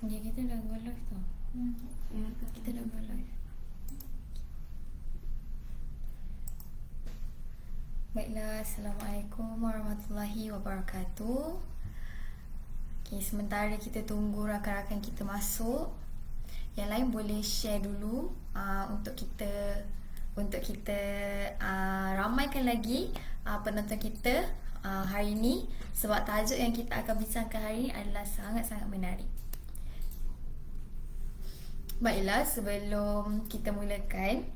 Ya, kita dah go live tau. Kita dah go live. Baiklah, Assalamualaikum warahmatullahi wabarakatuh. Okay, sementara kita tunggu rakan-rakan kita masuk, yang lain boleh share dulu untuk kita ramaikan lagi penonton kita hari ini, sebab tajuk yang kita akan bincangkan hari ini adalah sangat-sangat menarik. Baiklah, sebelum kita mulakan,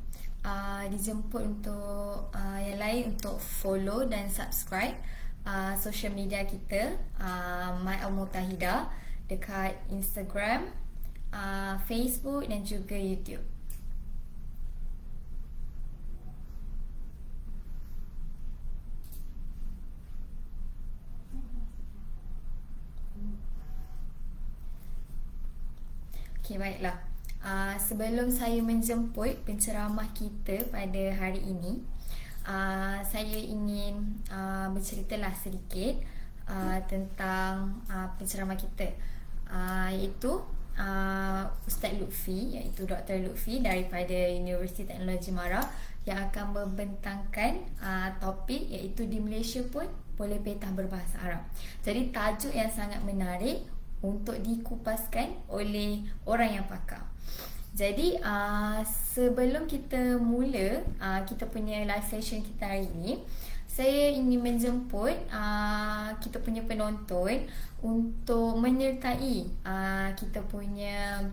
dijemput untuk yang lain untuk follow dan subscribe social media kita, My Al-Mutahidah, dekat Instagram, Facebook dan juga YouTube. Okey, baiklah. Sebelum saya menjemput penceramah kita pada hari ini, saya ingin berceritalah sedikit tentang penceramah kita, iaitu Ustaz Lutfi, iaitu Dr. Lutfi daripada Universiti Teknologi Mara, yang akan membentangkan topik iaitu di Malaysia pun boleh petah berbahasa Arab. Jadi tajuk yang sangat menarik untuk dikupaskan oleh orang yang pakar. Jadi sebelum kita mula kita punya live session kita hari ini, saya ingin menjemput kita punya penonton untuk menyertai kita punya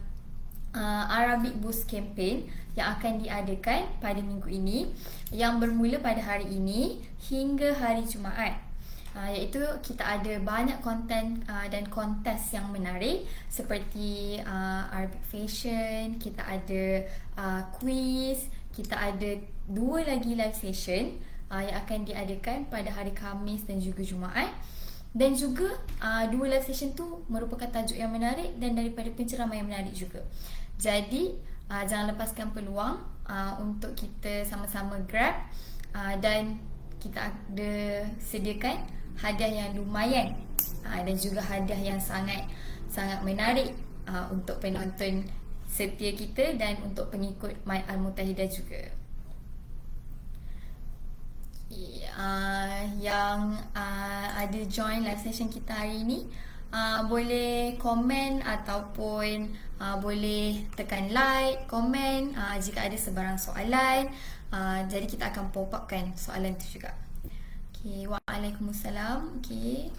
Arabic Boost Campaign yang akan diadakan pada minggu ini, yang bermula pada hari ini hingga hari Jumaat. Iaitu kita ada banyak konten dan kontes yang menarik seperti Arabic Fashion, kita ada quiz, kita ada 2 lagi live session yang akan diadakan pada hari Khamis dan juga Jumaat. Dan juga 2 live session tu merupakan tajuk yang menarik dan daripada penceramah yang menarik juga. Jadi jangan lepaskan peluang untuk kita sama-sama grab, dan kita ada sediakan hadiah yang lumayan dan juga hadiah yang sangat menarik untuk penonton setia kita dan untuk pengikut My Al-Mutahidah juga. Yang ada join live session kita hari ini, boleh komen ataupun boleh tekan like, komen jika ada sebarang soalan. Jadi kita akan pop upkan soalan tu juga. Okay, waalaikumsalam. Okay.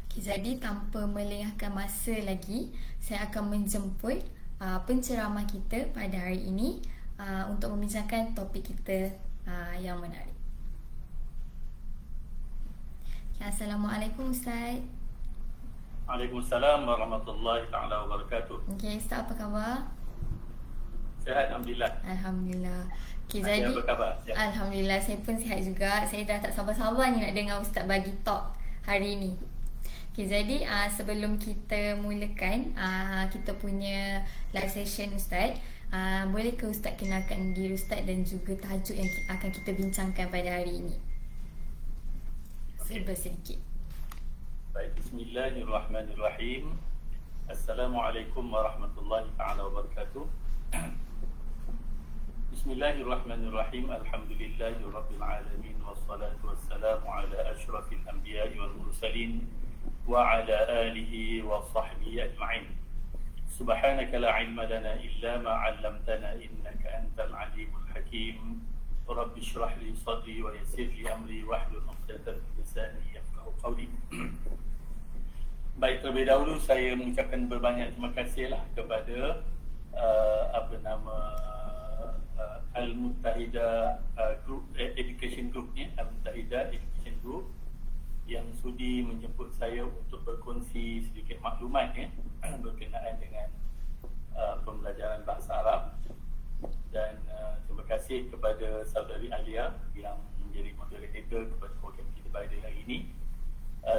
Okay, jadi tanpa melengahkan masa lagi, saya akan menjemput penceramah kita pada hari ini untuk membincangkan topik kita yang menarik. Okay, Assalamualaikum Ustaz. Waalaikumsalam warahmatullahi ta'ala wabarakatuh. Okay, Ustaz, apa khabar? Sihat, Alhamdulillah. Alhamdulillah. Okay, Saya jadi apa khabar? Sihat. Alhamdulillah, saya pun sihat juga. Saya dah tak sabar-sabar ni nak dengar Ustaz bagi talk hari ni. Okay, jadi sebelum kita mulakan kita punya live session Ustaz, boleh ke Ustaz kenalkan diri Ustaz dan juga tajuk yang akan kita bincangkan pada hari ini? Serba sedikit. Baik, bismillahirrahmanirrahim. Assalamualaikum warahmatullahi ta'ala wabarakatuh. Bismillahirrahmanirrahim. Alhamdulillahi rabbil alamin. Wassalatu wassalamu ala ashrafil anbiya'i wal mursalin wa ala alihi wa sahbihi ajma'in. Subhanaka la ilma lana illa ma 'allamtana innaka antal alimul hakim. Rabbi shrah li sadri wa yassir li amri wahlul 'uqdatam min lisani yafqahu qawli. Baik, terlebih dahulu saya mengucapkan berbanyak terima kasihlah kepada Al-Mutahidah Group, Education Group ni, Al-Mutahidah Education Group, yang sudi menjemput saya untuk berkongsi sedikit maklumat berkenaan dengan pembelajaran bahasa Arab. Dan terima kasih kepada saudari Alia yang menjadi moderator kepada program kita pada hari ini.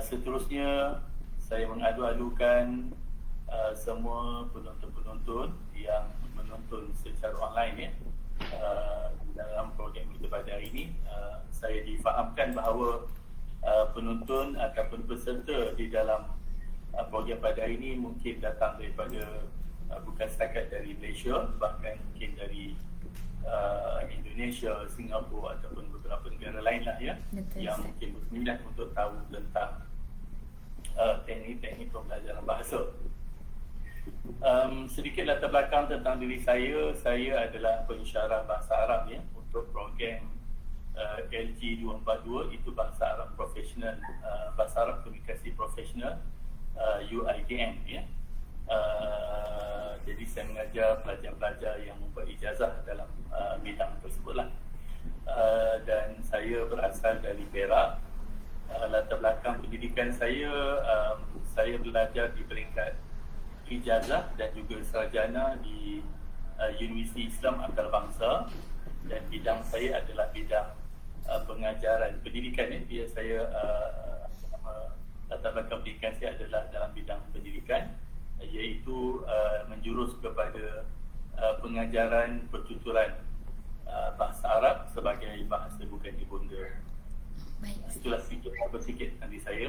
Seterusnya saya mengadu-adukan semua penonton-penonton yang menonton secara online memastikan bahawa penonton ataupun peserta di dalam program pada hari ini mungkin datang daripada bukan setakat dari Malaysia, bahkan mungkin dari Indonesia, Singapura ataupun beberapa negara lain lah ya. Betul, yang Ustaz. mungkin berminat untuk tahu tentang teknik-teknik pembelajaran bahasa. Sedikit latar belakang tentang diri saya adalah pensyarah bahasa Arab ya untuk program LG 242, itu bahasa Arab profesional, bahasa Arab komunikasi profesional, UITM ya. Jadi saya mengajar pelajar-pelajar yang membuat ijazah dalam bidang tersebutlah. Dan saya berasal dari Perak. Latar belakang pendidikan saya belajar di peringkat ijazah dan juga sarjana di Universiti Islam Antarabangsa, dan bidang saya adalah bidang pengajaran pendidikan ya. Dia saya latar belakang pendidikan saya adalah dalam bidang pendidikan, iaitu menjurus kepada pengajaran pertuturan bahasa Arab sebagai bahasa bukan ibunda. Baik. Itulah sedikit dari saya.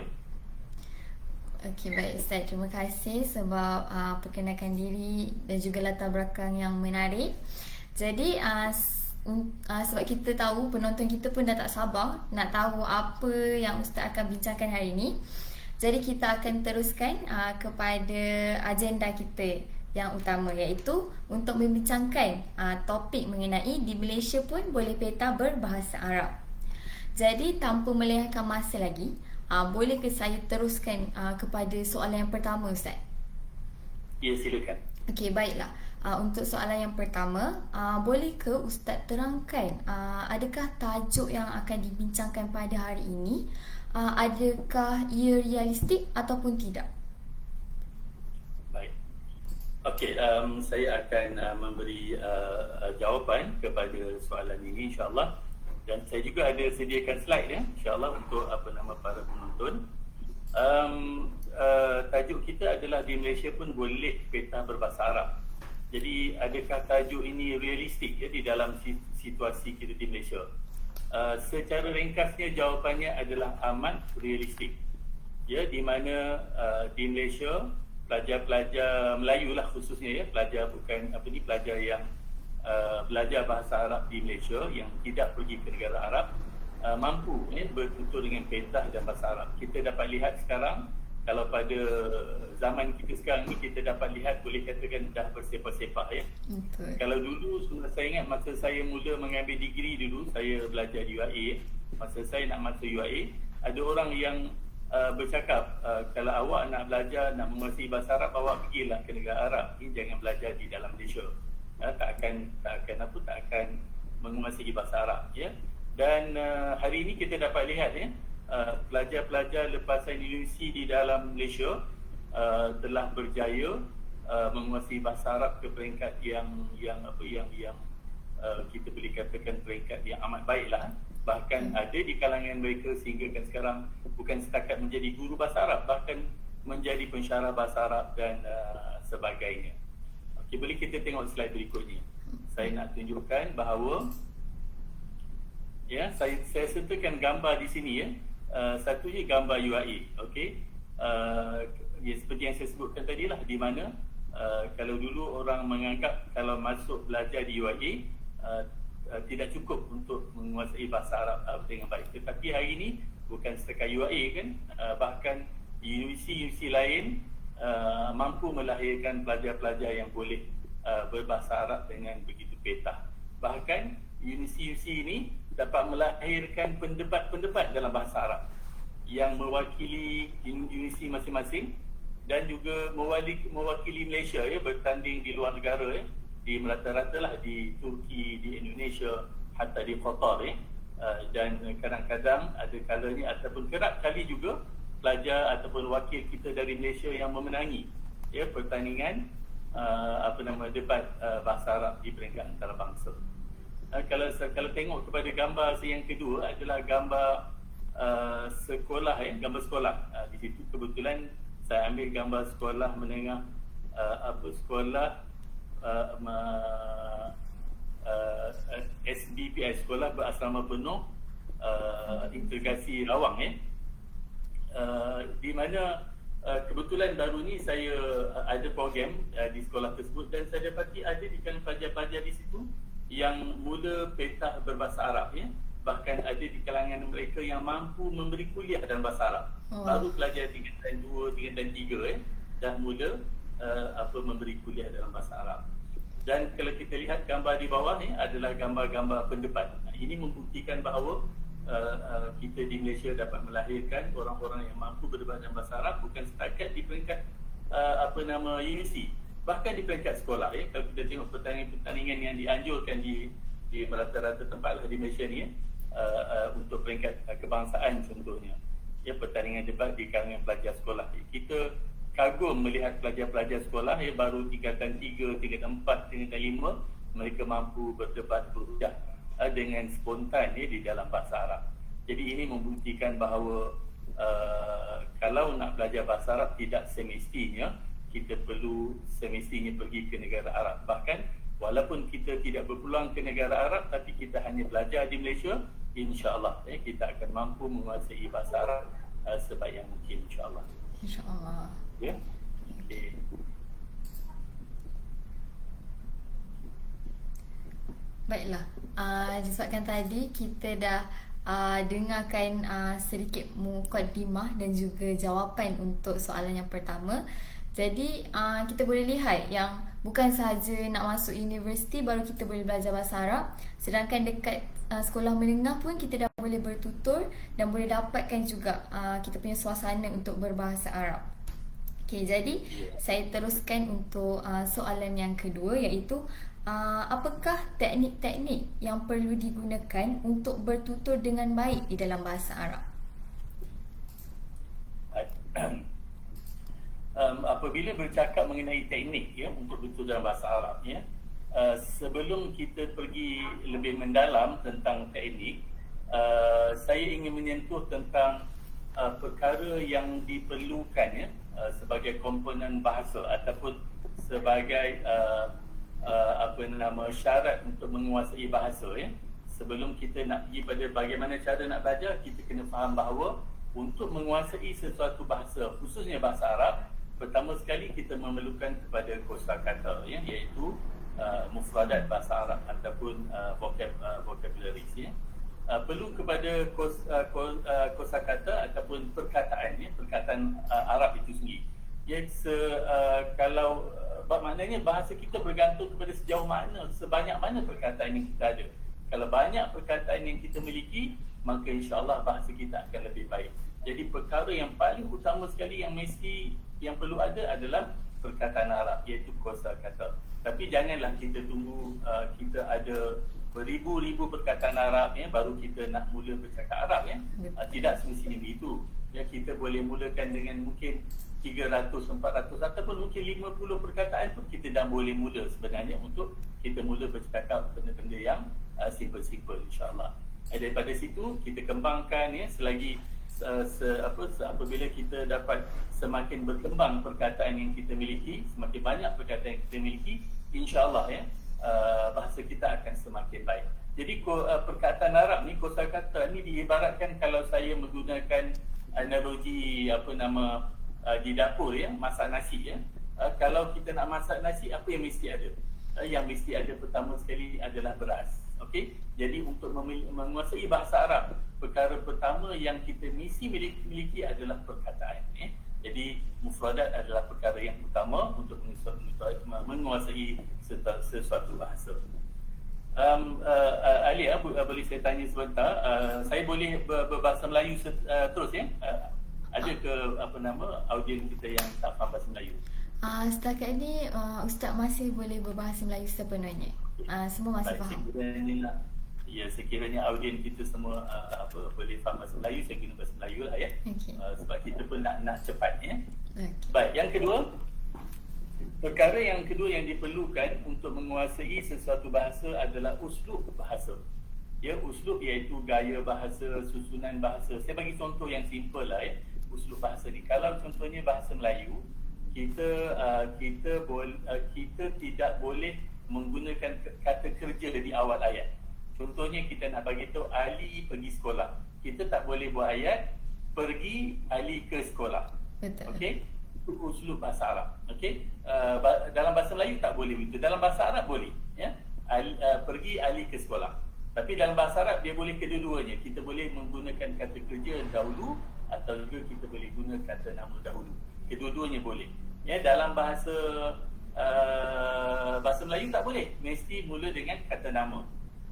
Okey, baik Ustaz. Terima kasih sebab perkenalkan diri dan juga latar belakang yang menarik. Jadi sebab kita tahu penonton kita pun dah tak sabar nak tahu apa yang Ustaz akan bincangkan hari ini. Jadi kita akan teruskan kepada agenda kita yang utama, iaitu untuk membincangkan topik mengenai di Malaysia pun boleh peta berbahasa Arab. Jadi tanpa melengahkan masa lagi, boleh ke saya teruskan kepada soalan yang pertama, Ustaz? Ya, silakan. Okey, baiklah. Untuk soalan yang pertama, boleh ke Ustaz terangkan adakah tajuk yang akan dibincangkan pada hari ini adakah ia realistik ataupun tidak? Baik. Okey, saya akan memberi jawapan kepada soalan ini insya-Allah. Dan saya juga ada sediakan slide ya, insya-Allah untuk para penonton. Tajuk kita adalah di Malaysia pun boleh peta berbahasa Arab. Jadi adakah tajuk ini realistik ya di dalam situasi kita di Malaysia? Secara ringkasnya jawapannya adalah amat realistik. Ya, di mana di Malaysia pelajar-pelajar Melayu lah khususnya ya, pelajar pelajar yang belajar bahasa Arab di Malaysia yang tidak pergi ke negara Arab mampu bertutur dengan peta dan bahasa Arab. Kita dapat lihat sekarang, kalau pada zaman kita sekarang ni, kita dapat lihat boleh katakan dah bersepah-sepah ya. Betul. Kalau dulu, saya ingat masa saya mula mengambil degree dulu, saya belajar di UIA. Masa saya nak masuk UIA, ada orang yang bercakap, kalau awak nak belajar, nak menguasai bahasa Arab, awak pergilah ke negara Arab. Jangan belajar di dalam Malaysia. Tak akan menguasai bahasa Arab ya. Dan hari ini kita dapat lihat ya, pelajar-pelajar lepasan universiti di dalam Malaysia telah berjaya menguasai bahasa Arab ke peringkat yang kita boleh katakan peringkat yang amat baiklah. Bahkan ada di kalangan mereka sehingga sekarang bukan setakat menjadi guru bahasa Arab, bahkan menjadi pensyarah bahasa Arab dan sebagainya. Okey, boleh kita tengok slide berikutnya. Saya nak tunjukkan bahawa ya, saya sertakan gambar di sini ya. Satunya gambar UIA, okey. Ya, seperti yang saya sebutkan tadi lah, di mana kalau dulu orang menganggap kalau masuk belajar di UIA tidak cukup untuk menguasai bahasa Arab dengan baik. Tetapi hari ini bukan setakat UIA kan, bahkan universiti-universiti lain mampu melahirkan pelajar-pelajar yang boleh berbahasa Arab dengan begitu peta. Bahkan universiti-universiti ini dapat melahirkan pendebat-pendebat dalam bahasa Arab yang mewakili universiti masing-masing dan juga mewakili Malaysia ya, bertanding di luar negara ya, di merata-rata lah, di Turki, di Indonesia, hatta di Qatar ya. Dan kadang-kadang ada kalanya ataupun kerap kali juga pelajar ataupun wakil kita dari Malaysia yang memenangi ya pertandingan debat bahasa Arab di peringkat antarabangsa. Kalau tengok kepada gambar yang kedua adalah gambar sekolah ya, gambar sekolah. Di situ kebetulan saya ambil gambar sekolah menengah sekolah SBPI, sekolah berasrama penuh integrasi rawang di mana kebetulan baru ni saya ada program di sekolah tersebut dan saya dapati ada di kalangan pelajar-pelajar di situ yang mula petah berbahasa Arab bahkan ada di kalangan mereka yang mampu memberi kuliah dalam bahasa Arab. Baru pelajar tingkatan 2, tingkatan 3 dah mula memberi kuliah dalam bahasa Arab. Dan kalau kita lihat gambar di bawah ni adalah gambar-gambar pendepan. Ini membuktikan bahawa kita di Malaysia dapat melahirkan orang-orang yang mampu berbahasa dalam bahasa Arab bukan setakat di peringkat universiti, bahkan di peringkat sekolah. Kalau kita tengok pertandingan yang dianjurkan di rata-rata tempat di Malaysia ni untuk peringkat kebangsaan contohnya, pertandingan debat di kalangan pelajar sekolah. Kita kagum melihat pelajar-pelajar sekolah baru tingkatan 3, tingkatan 4, tingkatan 5 mereka mampu berdebat berhujah dengan spontan di dalam bahasa Arab. Jadi ini membuktikan bahawa kalau nak belajar bahasa Arab tidak semestinya kita perlu pergi ke negara Arab. Bahkan walaupun kita tidak berpeluang ke negara Arab tapi kita hanya belajar di Malaysia, insya-Allah kita akan mampu menguasai bahasa Arab sebaik yang mungkin, insya-Allah. Insya-Allah. Ya. Okey. Baiklah, disebabkan tadi kita dah dengarkan sedikit mukadimah dan juga jawapan untuk soalan yang pertama. Jadi kita boleh lihat yang bukan sahaja nak masuk universiti baru kita boleh belajar bahasa Arab, sedangkan dekat sekolah menengah pun kita dah boleh bertutur dan boleh dapatkan juga kita punya suasana untuk berbahasa Arab. Okey, jadi saya teruskan untuk soalan yang kedua, iaitu apakah teknik-teknik yang perlu digunakan untuk bertutur dengan baik di dalam bahasa Arab? Apabila bercakap mengenai teknik untuk bertutur dalam bahasa Arab, sebelum kita pergi lebih mendalam tentang teknik, saya ingin menyentuh tentang perkara yang diperlukan sebagai komponen bahasa ataupun sebagai syarat untuk menguasai bahasa. Sebelum kita nak pergi pada bagaimana cara nak belajar, kita kena faham bahawa untuk menguasai sesuatu bahasa, khususnya bahasa Arab, pertama sekali kita memerlukan kepada kosakata, iaitu mufradat bahasa Arab ataupun vocabularies. Perlu kepada kosakata ataupun perkataan, perkataan Arab itu sendiri. Kalau maknanya bahasa kita bergantung kepada sejauh mana, sebanyak mana perkataan yang kita ada. Kalau banyak perkataan yang kita miliki, maka insya-Allah bahasa kita akan lebih baik. Jadi perkara yang paling utama sekali yang perlu ada adalah perkataan Arab, iaitu kosakata. Tapi janganlah kita tunggu kita ada beribu-ribu perkataan Arab baru kita nak mula bercakap Arab. Tidak semestinya begitu. Kita boleh mulakan dengan mungkin 300, 400 ataupun mungkin 50 perkataan pun kita dah boleh mula sebenarnya untuk kita mula bercakap benda-benda yang simple-simple, insya-Allah. Daripada situ kita kembangkan selagi apabila kita dapat semakin berkembang perkataan yang kita miliki, semakin banyak perkataan yang kita miliki, insya-Allah bahasa kita akan semakin baik. Jadi perkataan Arab ni, kosakata ni diibaratkan kalau saya menggunakan analogi di dapur masak nasi. Kalau kita nak masak nasi, apa yang mesti ada? Yang mesti ada pertama sekali adalah beras. Okey. Jadi untuk menguasai bahasa Arab, perkara pertama yang kita mesti miliki adalah perkataan. Jadi mufradat adalah perkara yang utama untuk menguasai sesuatu bahasa. Ali, boleh saya tanya sebentar? Saya boleh berbahasa Melayu terus ada ke audien kita yang tak faham bahasa Melayu? Setakat ini Ustaz masih boleh berbahasa Melayu sepenuhnya. Semua masih faham. Sekiranya audien kita semua boleh faham bahasa Melayu, saya guna bahasa Melayu lah Okay. Sebab kita pun nak cepat Okay. Baik, yang kedua, perkara yang kedua yang diperlukan untuk menguasai sesuatu bahasa adalah uslub bahasa. Uslub iaitu gaya bahasa, susunan bahasa. Saya bagi contoh yang simple lah uslub bahasa ni. Kalau contohnya bahasa Melayu, kita tidak boleh menggunakan kata kerja di awal ayat. Contohnya kita nak bagi tahu Ali pergi sekolah. Kita tak boleh buat ayat pergi Ali ke sekolah. Betul. Okey? Itu uslub bahasa Arab. Okey? Dalam bahasa Melayu tak boleh begitu. Dalam bahasa Arab boleh, ya. Pergi Ali ke sekolah. Tapi dalam bahasa Arab dia boleh kedua-duanya. Kita boleh menggunakan kata kerja dahulu atau juga kita boleh guna kata nama dahulu. Kedua-duanya boleh. Ya, dalam bahasa bahasa Melayu tak boleh. Mesti mula dengan kata nama.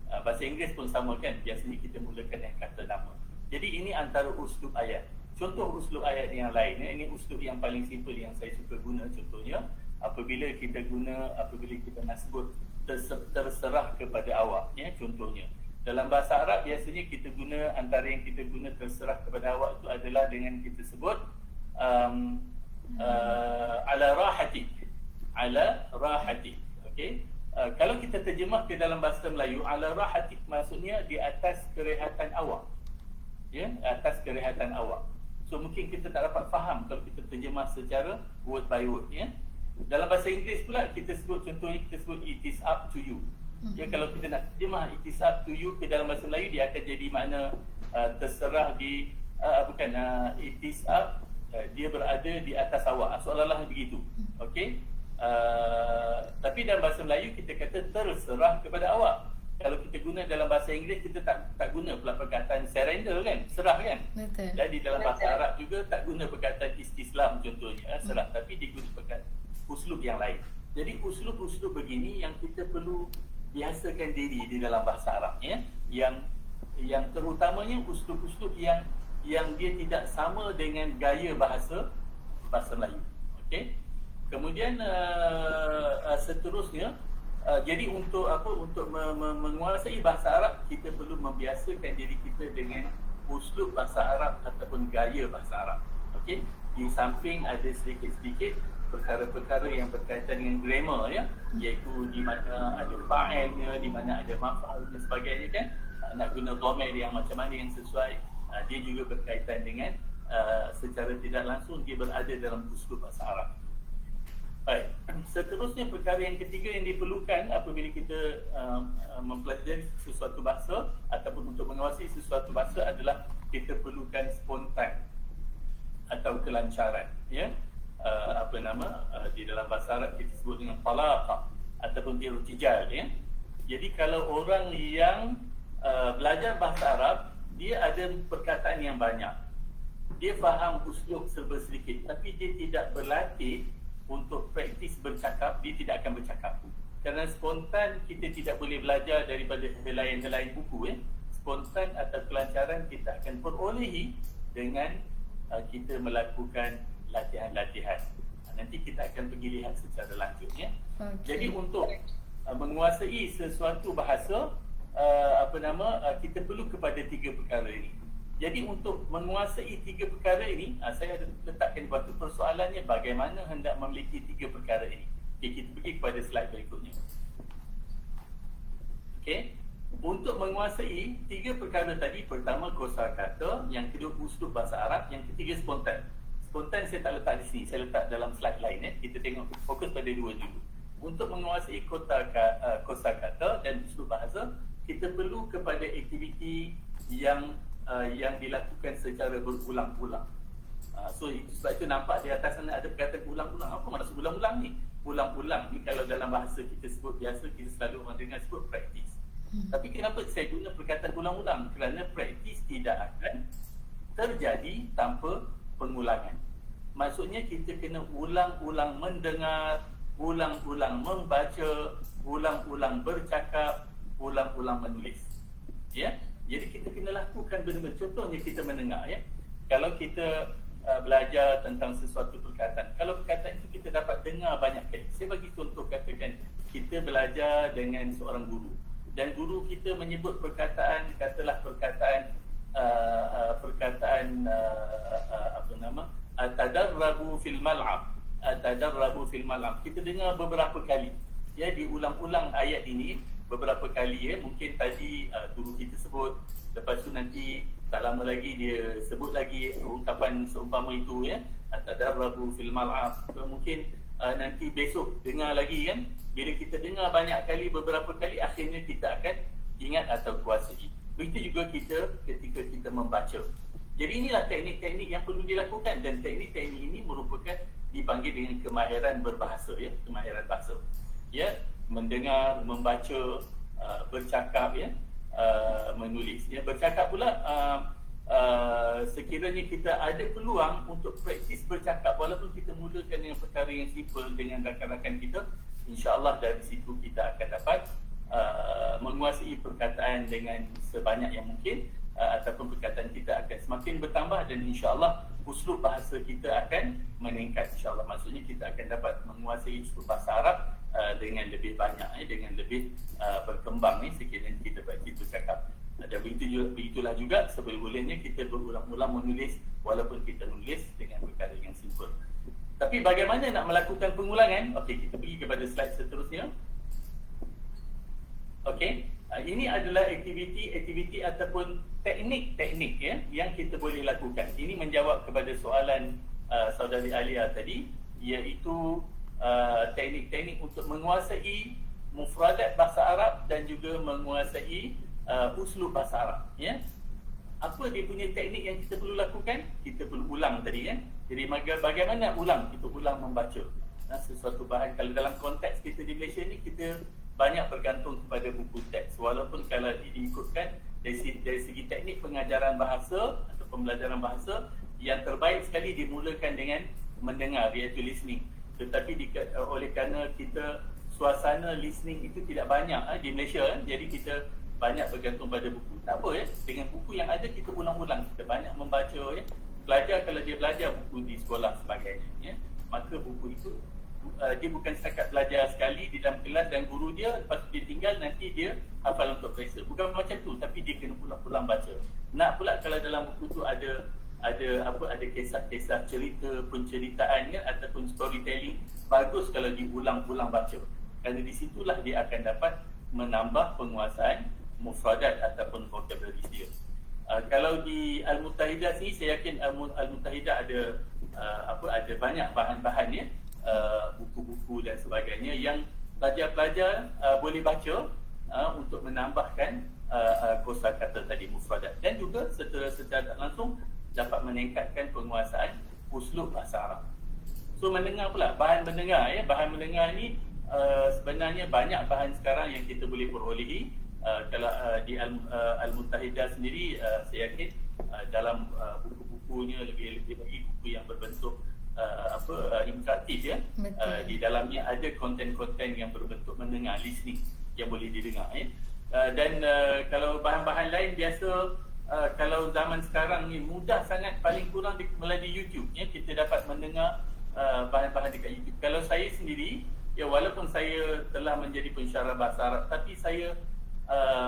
Bahasa Inggeris pun sama kan. Biasanya kita mulakan dengan kata nama. Jadi ini antara uslub ayat. Contoh uslub ayat yang lain, ini uslub yang paling simple yang saya suka guna. Contohnya apabila kita nak sebut terserah kepada awak, ya. Contohnya dalam bahasa Arab biasanya kita guna, antara yang kita guna terserah kepada awak itu adalah dengan kita sebut ala rahatik. Okey. Kalau kita terjemah ke dalam bahasa Melayu, ala rahatik maksudnya di atas kerehatan awak. Ya, atas kerehatan awak. So mungkin kita tak dapat faham kalau kita terjemah secara word by word, ya. Dalam bahasa Inggeris pula kita sebut, contohnya kita sebut it is up to you. Ya, kalau kita nak terjemah it is up to you ke dalam bahasa Melayu, dia akan jadi makna terserah di it is up, dia berada di atas awak. Seolah-olah begitu. Okey. Tapi dalam bahasa Melayu kita kata terserah kepada awak. Kalau kita guna dalam bahasa Inggeris, kita tak guna pula perkataan surrender kan, serah kan. Betul. Jadi dalam bahasa Arab juga tak guna perkataan istislam contohnya, serah, tapi digunakan perkataan uslub yang lain. Jadi uslub-uslub begini yang kita perlu biasakan diri di dalam bahasa Arab, ya. Yang terutamanya uslub-uslub yang dia tidak sama dengan gaya bahasa Melayu. Okey. Kemudian seterusnya, jadi untuk menguasai bahasa Arab, kita perlu membiasakan diri kita dengan uslub bahasa Arab ataupun gaya bahasa Arab. Okey, di samping ada sedikit-sedikit perkara-perkara yang berkaitan dengan grammar, ya, iaitu di mana ada fa'ilnya, di mana ada maf'ul dan sebagainya kan. Nak guna dhamir yang macam mana yang sesuai, dia juga berkaitan dengan secara tidak langsung dia berada dalam uslub bahasa Arab. Baik. Seterusnya perkara yang ketiga yang diperlukan apabila kita mempelajari sesuatu bahasa ataupun untuk menguasai sesuatu bahasa adalah kita perlukan spontan atau kelancaran, ya. Di dalam bahasa Arab kita sebut dengan talaqa ataupun irtijal, ya. Jadi kalau orang yang belajar bahasa Arab, dia ada perkataan yang banyak. Dia faham uslub serba sedikit, tapi dia tidak berlatih untuk praktis bercakap, dia tidak akan bercakap. Kerana spontan kita tidak boleh belajar daripada helaian-helaian buku, ya. Spontan atau kelancaran kita akan perolehi dengan kita melakukan latihan-latihan. Nanti kita akan pergi lihat secara lanjut, ya. Okay. Jadi untuk menguasai sesuatu bahasa, kita perlu kepada tiga perkara ini. Jadi untuk menguasai tiga perkara ini, saya letakkan waktu persoalannya bagaimana hendak memiliki tiga perkara ini. Okay, kita pergi kepada slide berikutnya. Okay. Untuk menguasai tiga perkara tadi, pertama kosakata, yang kedua uslub bahasa Arab, yang ketiga spontan. Spontan saya tak letak di sini, saya letak dalam slide lain, ya. Kita tengok fokus pada dua dulu. Untuk menguasai kosakata dan uslub bahasa, kita perlu kepada aktiviti yang dilakukan secara berulang-ulang. So sebab itu nampak di atas sana ada perkataan ulang-ulang. Apa maksud ulang-ulang ni? Ulang-ulang ni kalau dalam bahasa kita sebut biasa, kita selalu orang dengar sebut practice. Tapi kenapa saya guna perkataan ulang-ulang? Kerana practice tidak akan terjadi tanpa pengulangan. Maksudnya kita kena ulang-ulang mendengar, ulang-ulang membaca, ulang-ulang bercakap, ulang-ulang menulis. Ya? Jadi kita kena lakukan benda-benda. Contohnya kita mendengar, ya. Kalau kita belajar tentang sesuatu perkataan, kalau perkataan itu kita dapat dengar banyak kali. Saya bagi contoh, katakan kita belajar dengan seorang guru dan guru kita menyebut perkataan, katalah perkataan tadarrabu fil mal'ab. Tadarrabu fil mal'ab. Kita dengar beberapa kali. Ya, diulang-ulang ayat ini beberapa kali, ya. Mungkin tadi guru kita sebut, lepas tu nanti tak lama lagi dia sebut lagi ungkapan seumpama itu, ya. Tadarrabu fil mal'ab. Mungkin nanti besok dengar lagi, kan. Bila kita dengar banyak kali, beberapa kali, akhirnya kita akan ingat atau kuasai. Begitu juga kita ketika kita membaca. Jadi inilah teknik-teknik yang perlu dilakukan, dan teknik-teknik ini merupakan dipanggil dengan kemahiran berbahasa, ya, kemahiran bahasa. Ya, mendengar, membaca, bercakap, ya, menulis. Ya, bercakap pula sekiranya kita ada peluang untuk praktis bercakap, walaupun kita mulakan dengan perkara yang simple dengan rakan-rakan kita, insya-Allah dari situ kita akan dapat menguasai perkataan dengan sebanyak yang mungkin, ataupun perkataan kita akan semakin bertambah, dan insya-Allah uslub bahasa kita akan meningkat, insya-Allah. Maksudnya kita akan dapat menguasai uslub bahasa Arab dengan lebih banyak, dengan lebih berkembang sekiranya kita praktis bercakap. Dan begitulah juga seboleh-bolehnya kita berulang-ulang menulis, walaupun kita menulis dengan perkara yang simple. Tapi bagaimana nak melakukan pengulangan? Okey, kita pergi kepada slide seterusnya. Okey, ini adalah aktiviti ataupun teknik-teknik, ya, yang kita boleh lakukan. Ini menjawab kepada soalan saudari Alia tadi, iaitu teknik-teknik untuk menguasai mufradat bahasa Arab dan juga menguasai uslub bahasa Arab, ya. Apa dia punya teknik yang kita perlu lakukan? Kita perlu ulang tadi, kan. Jadi bagaimana ulang? Kita ulang membaca sesuatu bahan. Kalau dalam konteks kita di Malaysia ni, kita banyak bergantung kepada buku teks, walaupun kalau diikutkan dari segi teknik pengajaran bahasa atau pembelajaran bahasa, yang terbaik sekali dimulakan dengan mendengar, iaitu listening. Tetapi oleh kerana kita suasana listening itu tidak banyak di Malaysia, jadi kita banyak bergantung pada buku. Tak apa, ya, dengan buku yang ada kita ulang-ulang, kita banyak membaca, ya. Pelajar kalau dia belajar buku di sekolah sebagainya, ya, maka buku itu dia bukan setakat belajar sekali di dalam kelas dan guru dia, lepas tu dia tinggal, nanti dia hafal untuk periksa. Bukan macam tu, tapi dia kena ulang-ulang baca. Nak pula kalau dalam buku tu ada kisah-kisah, cerita, penceritaan, ya, ataupun storytelling, bagus kalau diulang-ulang baca. Kerana di situlah dia akan dapat menambah penguasaan mufradat ataupun vocabulary dia. Kalau di Al-Muttahidah sini, saya yakin Al-Muttahidah ada banyak bahan-bahan, ya, buku-buku dan sebagainya yang pelajar-pelajar boleh baca untuk menambahkan kosakata tadi, mufradat, dan juga secara langsung dapat meningkatkan penguasaan uslub bahasa Arab. So mendengar pula, bahan mendengar, ya, bahan mendengar ni sebenarnya banyak bahan sekarang yang kita boleh perolehi. Kalau di Al-Muttahidah sendiri, saya yakin dalam buku-bukunya lebih lagi buku yang berbentuk interaktif, ya. Di dalamnya ada konten-konten yang berbentuk mendengar, listening, yang boleh didengar, ya. Dan kalau bahan-bahan lain biasa, kalau zaman sekarang ni mudah sangat, paling kurang melalui YouTube, ya, kita dapat mendengar bahan-bahan dekat YouTube. Kalau saya sendiri, ya, walaupun saya telah menjadi pensyarah bahasa Arab, tapi saya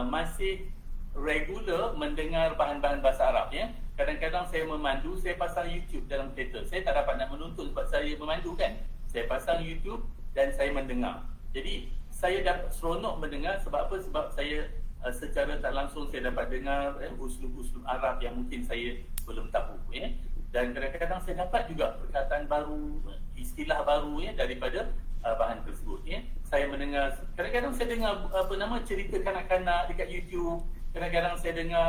masih regular mendengar bahan-bahan bahasa Arab, ya. Kadang-kadang saya memandu, saya pasang YouTube dalam kereta. Saya tak dapat nak menonton sebab saya memandu, kan. Saya pasang YouTube dan saya mendengar. Jadi saya dapat seronok mendengar. Sebab apa? Sebab saya secara tak langsung saya dapat dengar uslub-uslub Arab yang mungkin saya belum tahu, ya. Dan kadang-kadang saya dapat juga perkataan baru, istilah baru, ya, daripada bahan tersebut, ya. Saya mendengar, kadang-kadang saya dengar cerita kanak-kanak dekat YouTube. Kadang-kadang saya dengar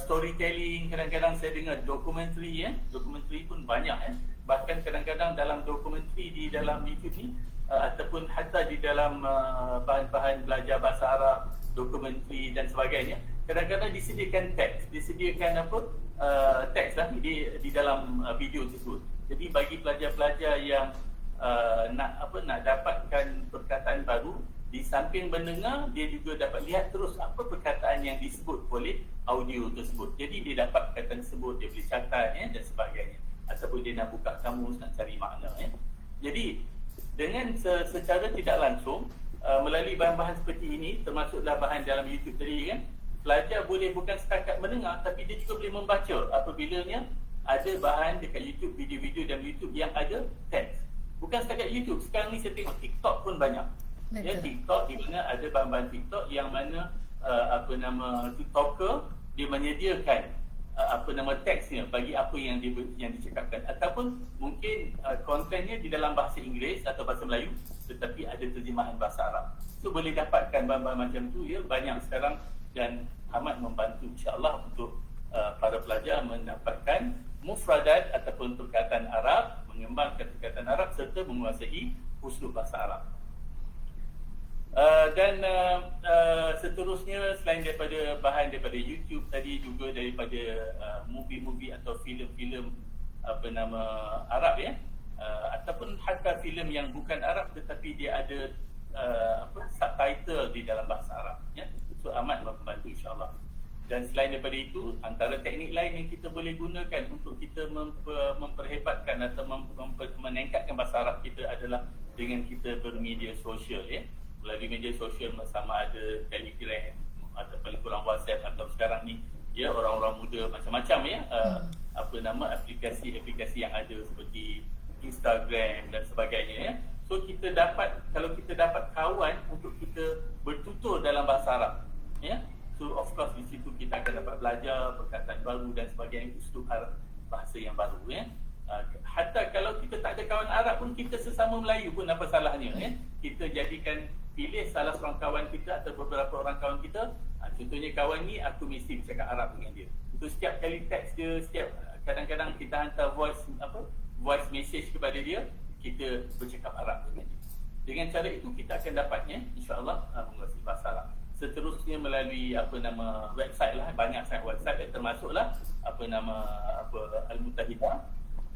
storytelling, kadang-kadang saya dengar dokumentari, ya. Dokumentari pun banyak, ya. Bahkan kadang-kadang dalam dokumentari di dalam YouTube ni, ataupun hatta di dalam bahan-bahan belajar bahasa Arab, dokumentari dan sebagainya, kadang-kadang disediakan teks, disediakan teks lah di dalam video tersebut. Jadi bagi pelajar-pelajar yang nak dapatkan perkataan baru, di samping mendengar, dia juga dapat lihat terus apa perkataan yang disebut oleh audio tersebut. Jadi dia dapat perkataan tersebut, dia boleh catat, ya, dan sebagainya. Ataupun dia nak buka kamus, nak cari makna, ya. Jadi dengan secara tidak langsung, melalui bahan-bahan seperti ini, termasuklah bahan dalam YouTube tadi, kan, pelajar boleh bukan setakat mendengar, tapi dia juga boleh membaca apabila ada bahan dekat YouTube, video-video dalam YouTube yang ada teks. Bukan setakat YouTube, sekarang ni saya tengok TikTok pun banyak. Ya, TikTok, di mana ada bahan-bahan TikTok yang mana TikToker dia menyediakan teksnya bagi apa yang dicakapkan, ataupun mungkin kontennya di dalam bahasa Inggeris atau bahasa Melayu, tetapi ada terjemahan bahasa Arab. So boleh dapatkan bahan-bahan macam tu, ya. Banyak sekarang dan amat membantu insya-Allah untuk para pelajar mendapatkan mufradat ataupun perkataan Arab, mengembangkan perkataan Arab serta menguasai uslub bahasa Arab. Dan seterusnya, selain daripada bahan daripada YouTube tadi, juga daripada movie-movie atau filem-filem Arab ataupun hatta filem yang bukan Arab tetapi dia ada subtitle di dalam bahasa Arab so amat membantu insya-Allah. Dan selain daripada itu, antara teknik lain yang kita boleh gunakan untuk kita memperhebatkan atau meningkatkan bahasa Arab kita adalah dengan kita bermedia sosial melalui media sosial, sama ada Telegram atau paling kurang WhatsApp, atau sekarang ni orang-orang muda macam-macam aplikasi-aplikasi yang ada seperti Instagram dan sebagainya So kita dapat, kalau kita dapat kawan untuk kita bertutur dalam bahasa Arab so of course di situ kita akan dapat belajar perkataan baru dan sebagainya, uslub Arab, bahasa yang baru hatta kalau kita tak ada kawan Arab pun, kita sesama Melayu pun apa salahnya kita jadikan, pilih salah seorang kawan kita atau beberapa orang kawan kita, contohnya kawan ni aku mesti bercakap Arab dengan dia, so setiap kali teks dia, kadang-kadang kita hantar voice message kepada dia, kita bercakap Arab dengan dia. Dengan cara itu kita akan dapatnya insya-Allah menguasai bahasa Arab. Seterusnya melalui website lah, banyak site website termasuklah Al-Muttahidah,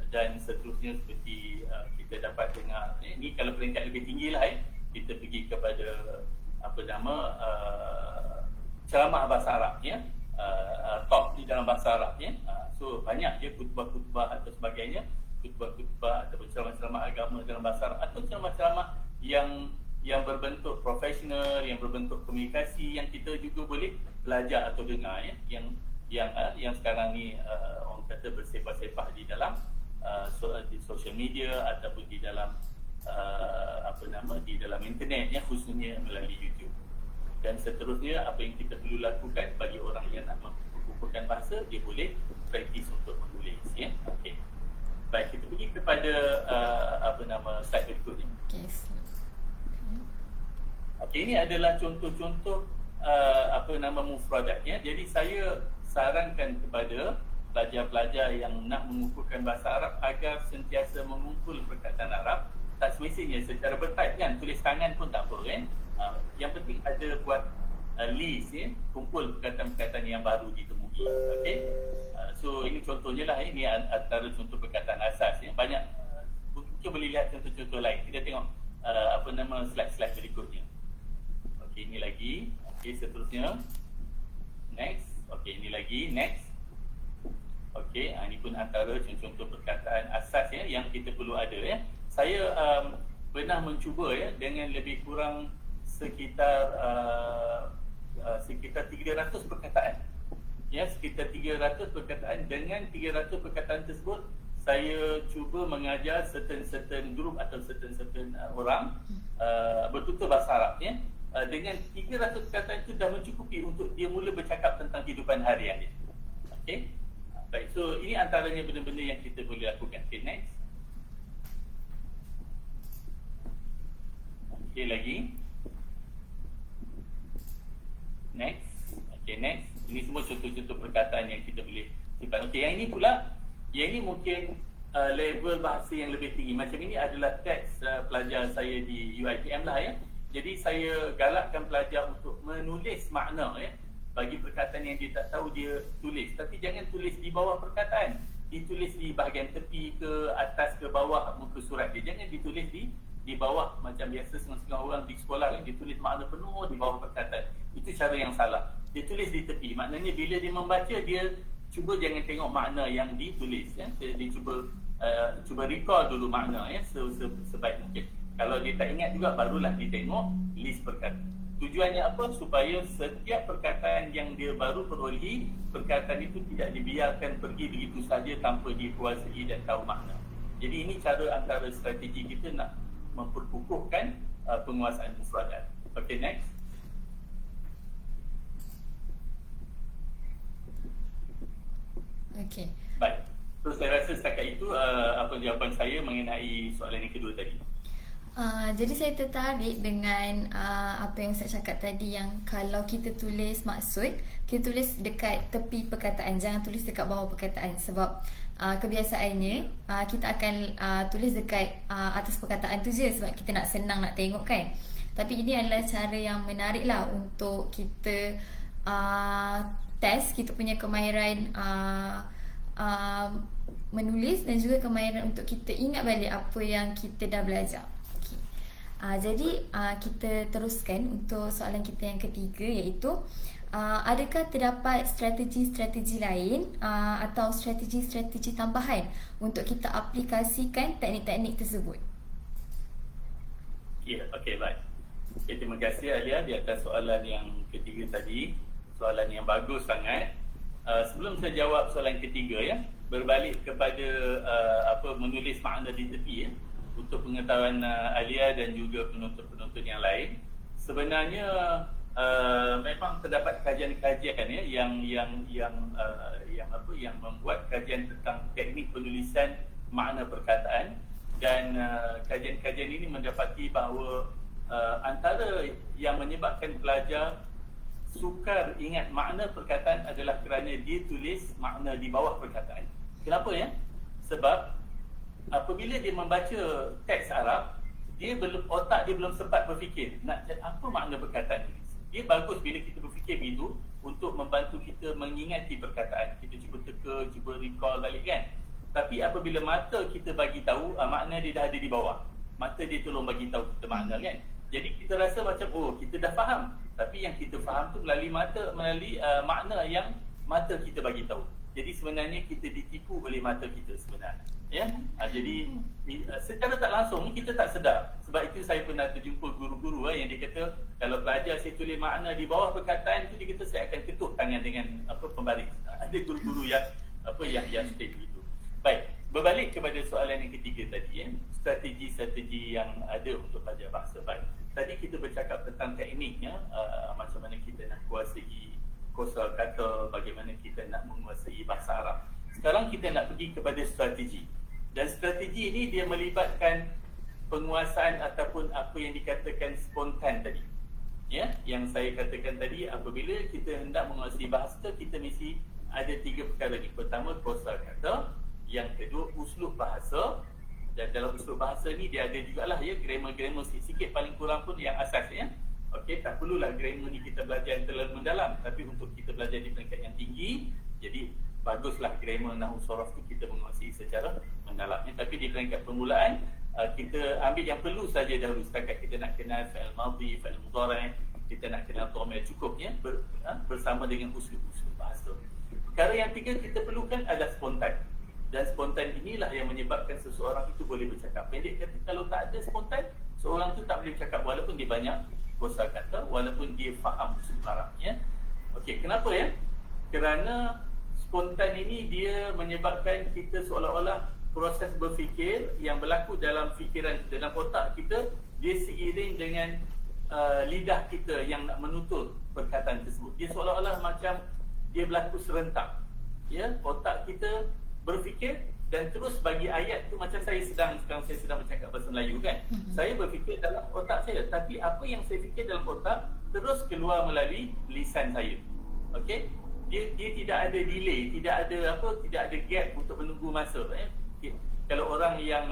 dan seterusnya seperti kita dapat dengar ni kalau peringkat lebih tinggi lah kita pergi kepada ceramah bahasa Arab talk di dalam bahasa Arab so banyak khutbah-khutbah atau sebagainya, khutbah-khutbah atau ceramah-ceramah agama dalam bahasa Arab, atau ceramah-ceramah yang berbentuk profesional, yang berbentuk komunikasi, yang kita juga boleh belajar atau dengar yang sekarang ni orang kata bersepah-sepah di dalam di social media ataupun di dalam di dalam internet khususnya melalui YouTube. Dan seterusnya, apa yang kita perlu lakukan bagi orang yang nak mengukuhkan bahasa, dia boleh praktis untuk menulis okey. Baik, kita pergi kepada slide berikutnya. Okey, ini adalah contoh-contoh mufradat Jadi saya sarankan kepada pelajar-pelajar yang nak mengukuhkan bahasa Arab agar sentiasa mengumpul perkataan Arab. Tak semestinya secara bertype tulis tangan pun tak apa yang penting ada buat list kumpul perkataan-perkataan yang baru ditemui. Okey. So ini contohnya lah, ini antara contoh perkataan asas banyak mungkin boleh lihat contoh-contoh lain. Kita tengok slide-slide berikutnya. Okey, ini lagi. Okey, seterusnya next. Okey, ini lagi next. Okey, ini pun antara contoh perkataan asas yang kita perlu ada Saya pernah mencuba dengan lebih kurang sekitar 300 perkataan. Sekitar 300 perkataan. Dengan 300 perkataan tersebut, saya cuba mengajar certain group atau certain orang bertutur bahasa Arab dengan 300 perkataan itu dah mencukupi untuk dia mula bercakap tentang kehidupan harian dia. Okey. Baik, so ini antaranya benda-benda yang kita boleh lakukan. Okay, next. Okay, lagi. Next. Okay, next. Ini semua contoh-contoh perkataan yang kita boleh simpan. Okay, yang ini pula, yang ini mungkin level bahasa yang lebih tinggi. Macam ini adalah teks pelajar saya di UiTM lah Jadi saya galakkan pelajar untuk menulis makna bagi perkataan yang dia tak tahu, dia tulis. Tapi jangan tulis di bawah perkataan, ditulis di bahagian tepi ke atas ke bawah muka surat dia. Jangan ditulis di bawah macam biasa setengah-setengah orang di sekolah ditulis makna penuh di bawah perkataan. Itu cara yang salah. Dia tulis di tepi. Maknanya bila dia membaca, dia cuba jangan tengok makna yang ditulis Dia cuba recall dulu makna sebaik mungkin. Kalau dia tak ingat juga, barulah dia tengok list perkataan. Tujuannya apa? Supaya setiap perkataan yang dia baru perolehi, perkataan itu tidak dibiarkan pergi begitu saja tanpa dikuasai dan tahu makna. Jadi ini cara antara strategi kita nak memperkukuhkan penguasaan mufradat. Okay, next. Okay. Baik. So saya rasa setakat itu jawapan saya mengenai soalan yang kedua tadi. Jadi saya tertarik dengan apa yang Ustaz cakap tadi, yang kalau kita tulis maksud, kita tulis dekat tepi perkataan, jangan tulis dekat bawah perkataan. Sebab kebiasaannya kita akan tulis dekat atas perkataan tu je, sebab kita nak senang nak tengok kan. Tapi ini adalah cara yang menarik lah untuk kita test kita punya kemahiran menulis, dan juga kemahiran untuk kita ingat balik apa yang kita dah belajar. Jadi kita teruskan untuk soalan kita yang ketiga, iaitu adakah terdapat strategi-strategi lain atau strategi-strategi tambahan untuk kita aplikasikan teknik-teknik tersebut? Ya, okey, baik. Okay, terima kasih Alia di atas soalan yang ketiga tadi. Soalan yang bagus sangat. Sebelum saya jawab soalan ketiga, ya, berbalik kepada menulis makna di tepi, ya, untuk pengetahuan Alia dan juga penonton-penonton yang lain. Sebenarnya memang terdapat kajian-kajian, ya, yang membuat kajian tentang teknik penulisan makna perkataan, dan kajian-kajian ini mendapati bahawa antara yang menyebabkan pelajar sukar ingat makna perkataan adalah kerana dia tulis makna di bawah perkataan. Kenapa, ya? Sebab apabila dia membaca teks Arab, otak dia belum sempat berfikir nak apa makna perkataan ini. Dia bagus bila kita berfikir begitu untuk membantu kita mengingati perkataan. Kita cuba teka, cuba recall balik, kan. Tapi apabila mata kita bagi tahu, makna dia dah ada di bawah. Mata dia tolong bagi tahu kita makna, kan. Jadi kita rasa macam kita dah faham. Tapi yang kita faham tu melalui makna yang mata kita bagi tahu. Jadi sebenarnya kita ditipu oleh mata kita sebenarnya. Ya, jadi secara tak langsung kita tak sedar. Sebab itu saya pernah terjumpa guru-guru yang dia kata kalau pelajar saya tulis makna di bawah perkataan tu, dia kata saya akan ketuk tangan dengan pembaris. Ada guru-guru yang state begitu. Baik, berbalik kepada soalan yang ketiga tadi, ya, strategi-strategi yang ada untuk belajar bahasa. Baik, tadi kita bercakap tentang tekniknya, macam mana kita nak kuasai kosakata, bagaimana kita nak menguasai bahasa Arab. Sekarang kita nak pergi kepada strategi. Dan strategi ini dia melibatkan penguasaan ataupun apa yang dikatakan spontan tadi. Ya, yang saya katakan tadi, apabila kita hendak menguasai bahasa, kita mesti ada 3 perkara ni. Pertama, kosakata. Yang kedua, uslub bahasa. Dan dalam uslub bahasa ni dia ada jugalah, ya, grammar-grammar sikit-sikit paling kurang pun yang asas, ya. Okey, tak perlulah grammar ni kita belajar yang terlalu mendalam, tapi untuk kita belajar di peringkat yang tinggi, jadi baguslah grammar nahwu sorof tu kita menguasai secara mendalamnya. Tapi di peringkat permulaan, kita ambil yang perlu saja dahulu. Setakat kita nak kenal fa'il madhi, fa'il mudhari', kita nak kenal dhamir, cukup, ya, bersama dengan uslub-uslub bahasa. Perkara yang tiga kita perlukan adalah spontan. Dan spontan inilah yang menyebabkan seseorang itu boleh bercakap. Pendek kata, kalau tak ada spontan, seorang itu tak boleh bercakap walaupun dia banyak kosakata, walaupun dia faham uslub Arab, ya. Okey, kenapa, ya? Kerana spontan ini dia menyebabkan kita seolah-olah proses berfikir yang berlaku dalam fikiran, dalam otak kita, dia seiring dengan lidah kita yang nak menutur perkataan tersebut. Dia seolah-olah macam dia berlaku serentak, ya. Otak kita berfikir dan terus bagi ayat tu, macam sekarang saya sedang bercakap bahasa Melayu, kan. Saya berfikir dalam otak saya, tapi apa yang saya fikir dalam otak terus keluar melalui lisan saya. Okey, dia tidak ada delay, tidak ada gap untuk menunggu masa, Kalau orang yang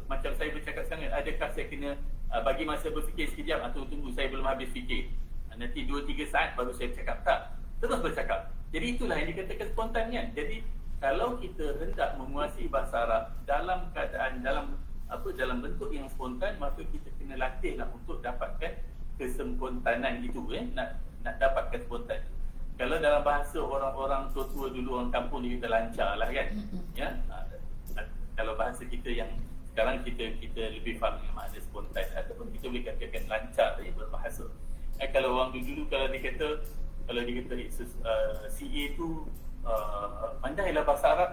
macam saya bercakap sekarang, adakah saya kena bagi masa berfikir sekejap atau tunggu saya belum habis fikir, nanti 2-3 saat baru saya cakap? Tak, terus bercakap. Jadi itulah yang dikatakan spontan, kan. Jadi kalau kita hendak menguasai bahasa Arab dalam keadaan dalam bentuk yang spontan, maka kita kena latihlah untuk dapatkan kespontanan itu, nak dapatkan spontan. Kalau dalam bahasa orang-orang tua-tua dulu, orang kampung ni, kita lancar lah, kan. Ya, kalau bahasa kita yang sekarang kita lebih faham dengan makna spontan, ataupun kita boleh katakan lancar berbahasa. Kalau orang dulu kalau dia kata CA tu pandailah bahasa Arab,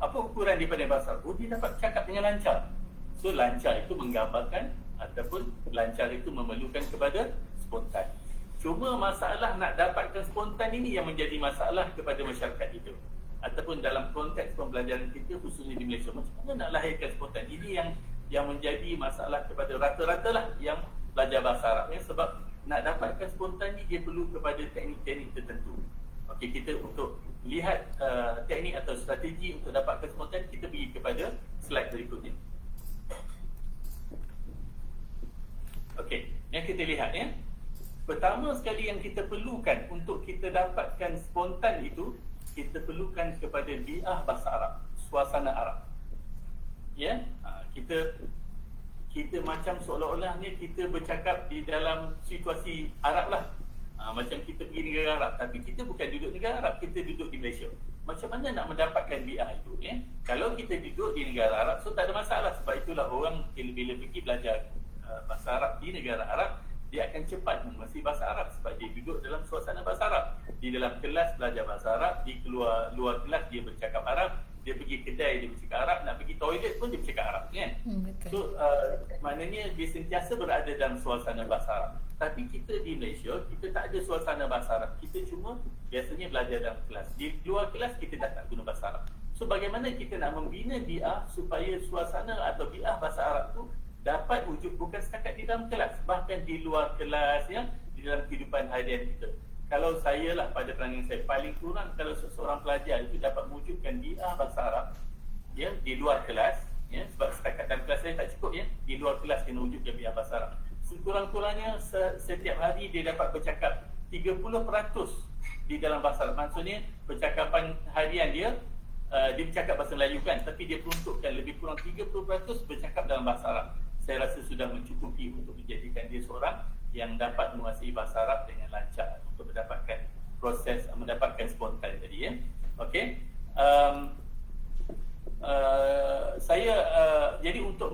apa ukuran daripada bahasa Arab? Dia dapat cakap dengan lancar. So lancar itu menggambarkan, ataupun lancar itu memerlukan kepada spontan. Cuma masalah nak dapatkan spontan ini yang menjadi masalah kepada masyarakat itu, ataupun dalam konteks pembelajaran kita khususnya di Malaysia. Macam mana nak lahirkan spontan? Ini yang yang menjadi masalah kepada rata-rata lah yang belajar bahasa Arab ya, sebab nak dapatkan spontan ni dia perlu kepada teknik-teknik tertentu. Okey, kita untuk lihat teknik atau strategi untuk dapatkan spontan, kita pergi kepada slide berikutnya. Okey, yang kita lihat ya. Pertama sekali yang kita perlukan untuk kita dapatkan spontan itu, kita perlukan kepada bi'ah bahasa Arab, suasana Arab. Ya, kita macam seolah-olahnya kita bercakap di dalam situasi Arab lah. Macam kita pergi negara Arab, tapi kita bukan duduk negara Arab, kita duduk di Malaysia. Macam mana nak mendapatkan bi'ah itu ya? Kalau kita duduk di negara Arab, so tak ada masalah. Sebab itulah orang bila pergi belajar bahasa Arab di negara Arab, dia akan cepat menguasai bahasa Arab sebab dia duduk dalam suasana bahasa Arab. Di dalam kelas belajar bahasa Arab, di luar kelas dia bercakap Arab, dia pergi kedai dia bercakap Arab, nak pergi toilet pun dia bercakap Arab kan. Betul. So maknanya dia sentiasa berada dalam suasana bahasa Arab. Tapi kita di Malaysia, kita tak ada suasana bahasa Arab. Kita cuma biasanya belajar dalam kelas. Di luar kelas kita dah tak guna bahasa Arab. So bagaimana kita nak membina bi'ah supaya suasana atau bi'ah bahasa Arab tu dapat wujud bukan setakat di dalam kelas, bahkan di luar kelas ya, di dalam kehidupan harian kita. Kalau saya lah, pada pandangan saya, paling kurang kalau seseorang pelajar itu dapat mewujudkan bi'ah bahasa Arab ya, di luar kelas ya, sebab setakat dalam kelas saya tak cukup ya, di luar kelas kena wujudkan bi'ah bahasa Arab. Sekurang-kurangnya setiap hari dia dapat bercakap 30% di dalam bahasa Arab. Maksudnya percakapan harian dia dia bercakap bahasa Melayu kan, tapi dia peruntukkan lebih kurang 30% bercakap dalam bahasa Arab. Saya rasa sudah mencukupi untuk menjadikan dia seorang yang dapat menguasai bahasa Arab dengan lancar untuk mendapatkan spontan tadi ya. Okey. Jadi untuk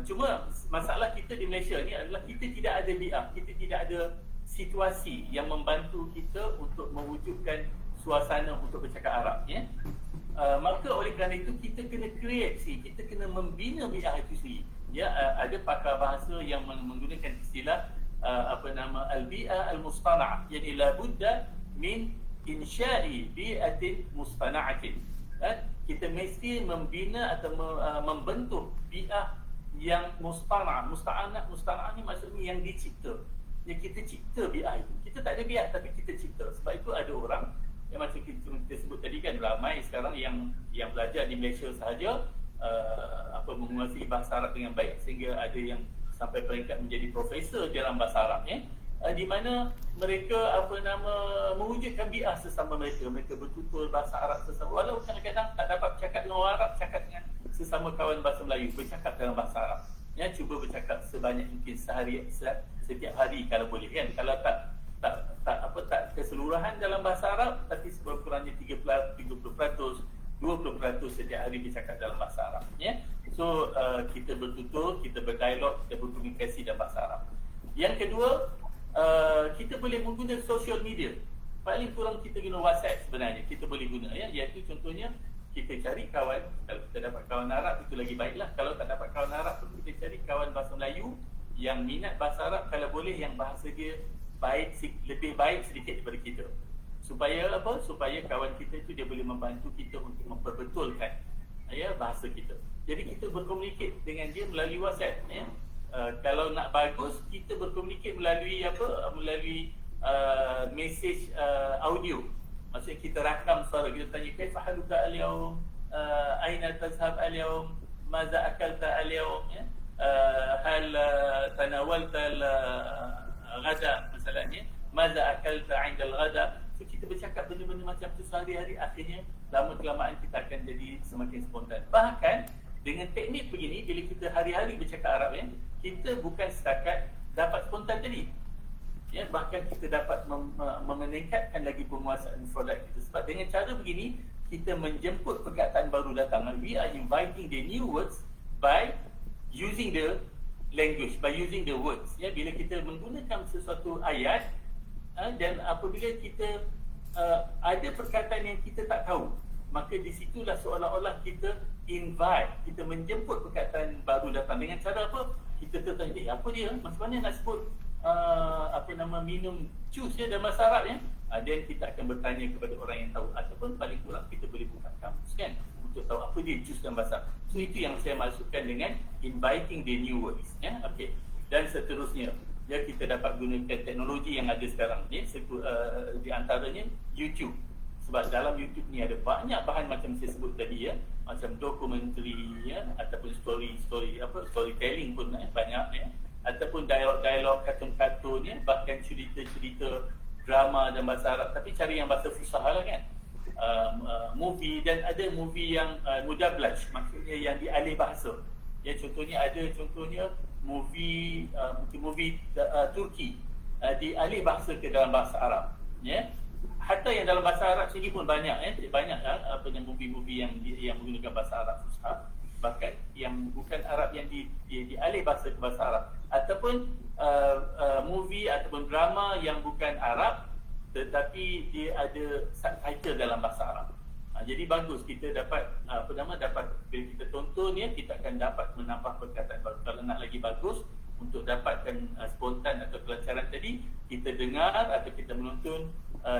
cuma masalah kita di Malaysia ni adalah kita tidak ada bi'ah, kita tidak ada situasi yang membantu kita untuk mewujudkan suasana untuk bercakap Arab ya. Maka oleh kerana itu kita kena kita kena membina bi'ah itu sendiri. Ya, ada pakar bahasa yang menggunakan istilah al-bi'ah al-mustana'ah, yani la budda min insya'i bi'atin mustana'atin. Kita mesti membina atau membentuk bi'ah yang mustana'ah. Mustana'ah ni maksudnya yang dicipta. Ya, kita cipta bi'ah itu. Kita tak ada bi'ah tapi kita cipta. Sebab itu ada orang yang macam kita sebut tadi kan, ramai sekarang yang belajar di Malaysia sahaja menguasai bahasa Arab dengan baik, sehingga ada yang sampai peringkat menjadi profesor dalam bahasa Arab ya. Di mana mereka mewujudkan bi'ah sesama mereka bertutur bahasa Arab sesama, walau kadang-kadang tak dapat bercakap dengan orang Arab, cakap dengan sesama kawan bahasa Melayu, bercakap dalam bahasa Arab ya. Cuba bercakap sebanyak mungkin setiap hari kalau boleh kan. Kalau tak keseluruhan dalam bahasa Arab, tapi sekurang-kurangnya 30%, 20% setiap hari bercakap dalam bahasa Arab ya. So kita bertutur, kita berdialog, kita berkomunikasi dalam bahasa Arab. Yang kedua, kita boleh menggunakan social media. Paling kurang kita guna WhatsApp sebenarnya, kita boleh guna ya. Iaitu contohnya kita cari kawan, kalau kita dapat kawan Arab itu lagi baiklah. Kalau tak dapat kawan Arab pun kita cari kawan bahasa Melayu yang minat bahasa Arab, kalau boleh yang bahasa dia lebih baik sedikit daripada kita. Supaya apa? Supaya kawan kita itu dia boleh membantu kita untuk memperbetulkan ya bahasa kita. Jadi kita berkomunikasi dengan dia melalui WhatsApp ya. Kalau nak bagus, kita berkomunikasi melalui melalui mesej audio. Maksudnya kita rakam suara, kita tanya kaifa haluka al-yawm, aina tazhab al-yawm, maza akalta al-yawm ya. Hal tanawalta al-ghada misalnya, maza akalta 'inda al-ghada. So kita bercakap benda-benda macam tu sehari-hari, akhirnya lama-kelamaan kita akan jadi semakin spontan. Bahkan dengan teknik begini, bila kita hari-hari bercakap Arab ya, kita bukan setakat dapat spontan tadi ya, bahkan kita dapat meningkatkan lagi penguasaan produk kita. Sebab dengan cara begini, kita menjemput perkataan baru datang. We are inviting the new words by using the language, by using the words ya. Bila kita menggunakan sesuatu ayat dan apabila kita ada perkataan yang kita tak tahu, maka di situlah seolah-olah kita invite, kita menjemput perkataan baru datang. Dengan cara apa? Kita tertanya, apa dia? Macam mana nak sebut minum jus ya dalam bahasa Arab ya? Dan kita akan bertanya kepada orang yang tahu, ataupun paling kurang kita boleh buka kamus kan, untuk tahu apa dia jus dalam bahasa Arab. So itu yang saya maksudkan dengan inviting the new words, ya. Okey. Dan seterusnya, ya, kita dapat gunakan teknologi yang ada sekarang ni, di antaranya YouTube. Sebab dalam YouTube ni ada banyak bahan macam saya sebut tadi, ya, macam dokumentari, ya, ataupun storytelling pun banyak, ya, ataupun dialog-dialog, kartun-kartun, ya, bahkan cerita-cerita drama dalam bahasa Arab tapi cari yang bahasa Fusah lah kan. Movie, dan ada movie yang mudablaj, maksudnya yang dialih bahasa. Ya, contohnya movie Turki dialih bahasa ke dalam bahasa Arab, ya. Hatta yang dalam bahasa Arab sendiri pun banyak, banyak movie-movie yang menggunakan bahasa Arab Fusha, bahkan yang bukan Arab yang dialih bahasa ke bahasa Arab, ataupun movie ataupun drama yang bukan Arab tetapi dia ada subtitle dalam bahasa Arab. Jadi bagus kita dapat bila kita tonton, ya, kita akan dapat menambah perkataan baru. Kalau nak lagi bagus untuk dapatkan spontan atau kelancaran tadi, kita dengar atau kita menonton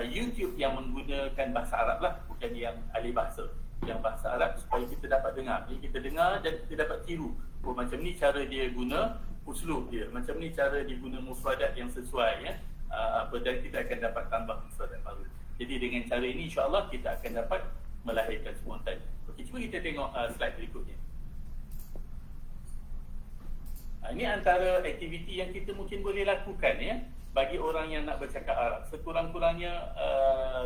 YouTube yang menggunakan bahasa Arab lah, bukan yang ahli bahasa, yang bahasa Arab, supaya kita dapat dengar. Jadi kita dengar dan kita dapat tiru. Oh, macam ni cara dia guna uslub dia, macam ni cara dia guna mufradat yang sesuai, ya. Dan kita akan dapat tambah mufradat baru. Jadi dengan cara ini insya-Allah kita akan dapat melahirkan spontan. Okey, cuba kita tengok slide berikutnya. Ini antara aktiviti yang kita mungkin boleh lakukan, ya, bagi orang yang nak bercakap Arab. Sekurang-kurangnya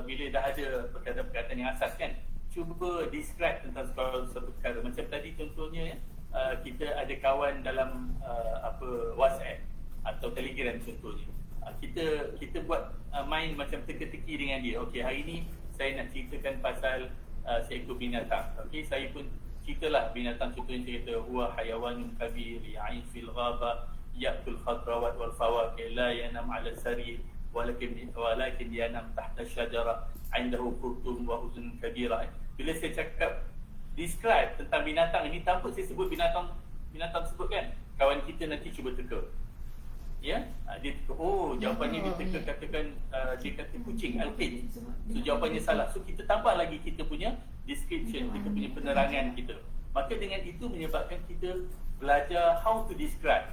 bila dah ada perkataan-perkataan yang asas kan, cuba describe tentang satu perkara. Macam tadi contohnya, ya, kita ada kawan dalam WhatsApp atau Telegram contohnya. Kita buat main macam teka-teki dengan dia. Okey, hari ni saya nak ceritakan pasal seekor binatang. Okey, saya pun ceritalah binatang, contohnya saya kata huwa hayawanun kabir ya'in fil ghaba ya'kul khadrawat wal fawakih la yanam 'ala sarir walakin yanam tahta syajara 'indahu qurtun wa uzun kabira. Bila saya cakap describe tentang binatang ini tanpa saya sebut binatang tersebut kan, kawan kita nanti cuba teka. Ya, dia teka, jawapannya dia teka, katakan dia kata kucing, alpin. So jawapannya salah. So kita tambah lagi kita punya description, kita punya penerangan kita. Maka dengan itu menyebabkan kita belajar how to describe,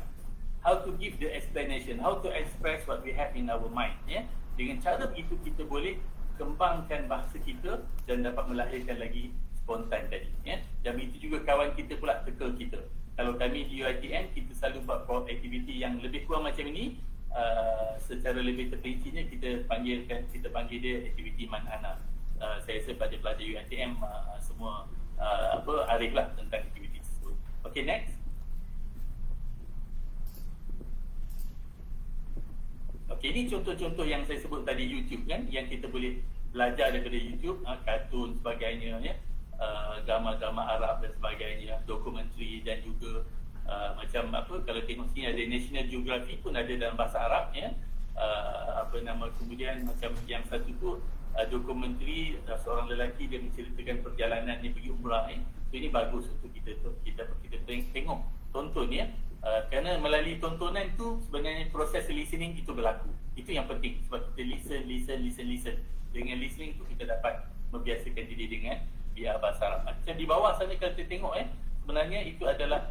how to give the explanation, how to express what we have in our mind, ya. Dengan cara begitu kita boleh kembangkan bahasa kita dan dapat melahirkan lagi spontan tadi, ya. Dan itu juga kawan kita pula teka kita. Kalau kami di UiTM, kita selalu buat aktiviti yang lebih kurang macam ini. Secara lebih terperincinya kita panggil dia aktiviti manhana. Saya rasa pada pelajar UiTM semua arif lah tentang aktiviti tersebut. Okay, next. Okay, ini contoh-contoh yang saya sebut tadi YouTube kan, yang kita boleh belajar daripada YouTube, kartun sebagainya, ya. Drama-drama Arab dan sebagainya, dokumentari, dan juga kalau tengok sini ada National Geographic pun ada dalam bahasa Arab, ya. Kemudian macam yang satu tu dokumentari seorang lelaki dia menceritakan perjalanan dia pergi umrah, so ini bagus untuk kita tengok, tonton, ya. Kerana melalui tontonan tu sebenarnya proses listening itu berlaku. Itu yang penting, sebab kita listen. Dengan listening tu kita dapat membiasakan diri dengan biar bahasa Arab. Macam di bawah sana kalau kita tengok, sebenarnya itu adalah